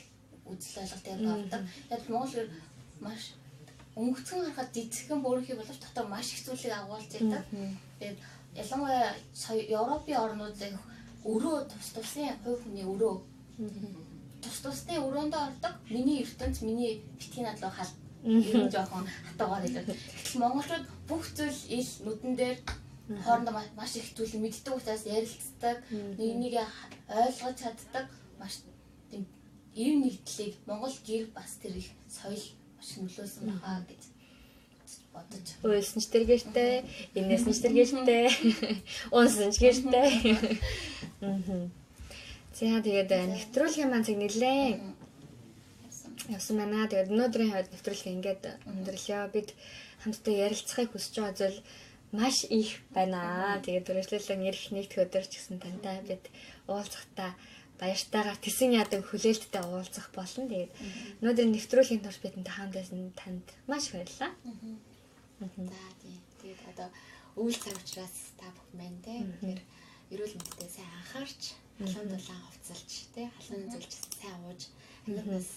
үзэл ойлголт явуулдаг. Тэгээд Монгол гэр маш өнгөцгөн харахад жижигхэн бөөрийнхий боловч дотор маш их зүйлийг агуулж байдаг. Тэгээд ялангуяа Европын орнуудыг өрөө тусын хувь хүний өрөө тусны өрөөндөө ордог. Миний ертөнц миний битгий надлуу хал юм жоохон хатаагаар хэлээд. Гэтэл монголчууд бүх зүйл ил нүдэн дээр хоорондоо маш их зүйл мэддэг учраас ярилцдаг, нэг ойлгож чаддаг, маш тийм ив нэгдлийг Монгол гэр бас тэр их соёл маш нөлөөсөн байгаа гэж бодож. Үйлсэн ч тэр гэртэй, энэс нь ч тэр гэртэй, унсан ч гэртэй. За тэгээд нэвтрүүлгийн маань цаг нэлээ явсан байна. Тэгээд өнөөдрийн хойд нэвтрүүлгээ ингээд өндөрлөө. Бид хамтдаа ярилцахыг хүсэж байгаа зүйл маш их байна. Тэгээд түрээслэлэн ярих нэгдэх өдөр ч гэсэн тантай бид уулзахдаа баяртайгаар тэсэн яадаг хүлээлттэй уулзах болно. Тэгээд өнөөдрийн нэвтрүүлгийн турш бидэнтэй хамт байсан танд маш их баярлалаа. За тийм. Тэгээд одоо өвөл цаг учраас та бүхэн байна те. Тэгэхээр эрүүл мэндэд сайн анхаарч, халуун дулаан хувцалж те, халуун зүйлж сайн ууж амьднаас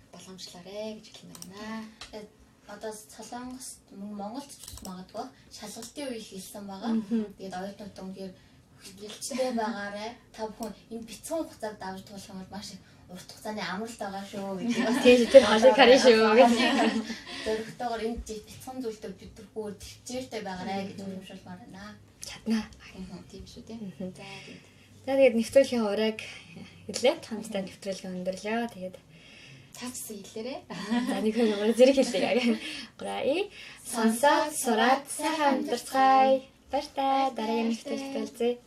боломжлоорой гэж хэлмээр байна. Одоо Солонгос Монголд ч магадгүй шалгалтын үе хийсэн байгаа. Тэгээд оюутнууд үнээр хөвчлөлттэй байгаарай. Та бүхэн энэ бицэн хугацааг давж туулах юм бол маш урт хугацааны амралт байгаа шүү гэж. Тэгээд тэр холыг харна шүү гэж. Дөрөвтэйгээр энэ бицэн зүйлтэй бидэрхүү төвчээртэй байгаарай гэж урамшуулмаар байна. Чадна. Тийм шүү те. За тэгээд нэвтрүүлгийн ураг хэлээ. Хамтдаа нэвтрүүлгээ өндөрлөө. Тэгээд цаасан хэлээрээ. За нэг хоёр зэрэг хэлээ. Гурай. Сонсоод сураад сайхан амьдарцгаая. Баяртай. Дараагийн нэвтрүүлэгт уулзъя.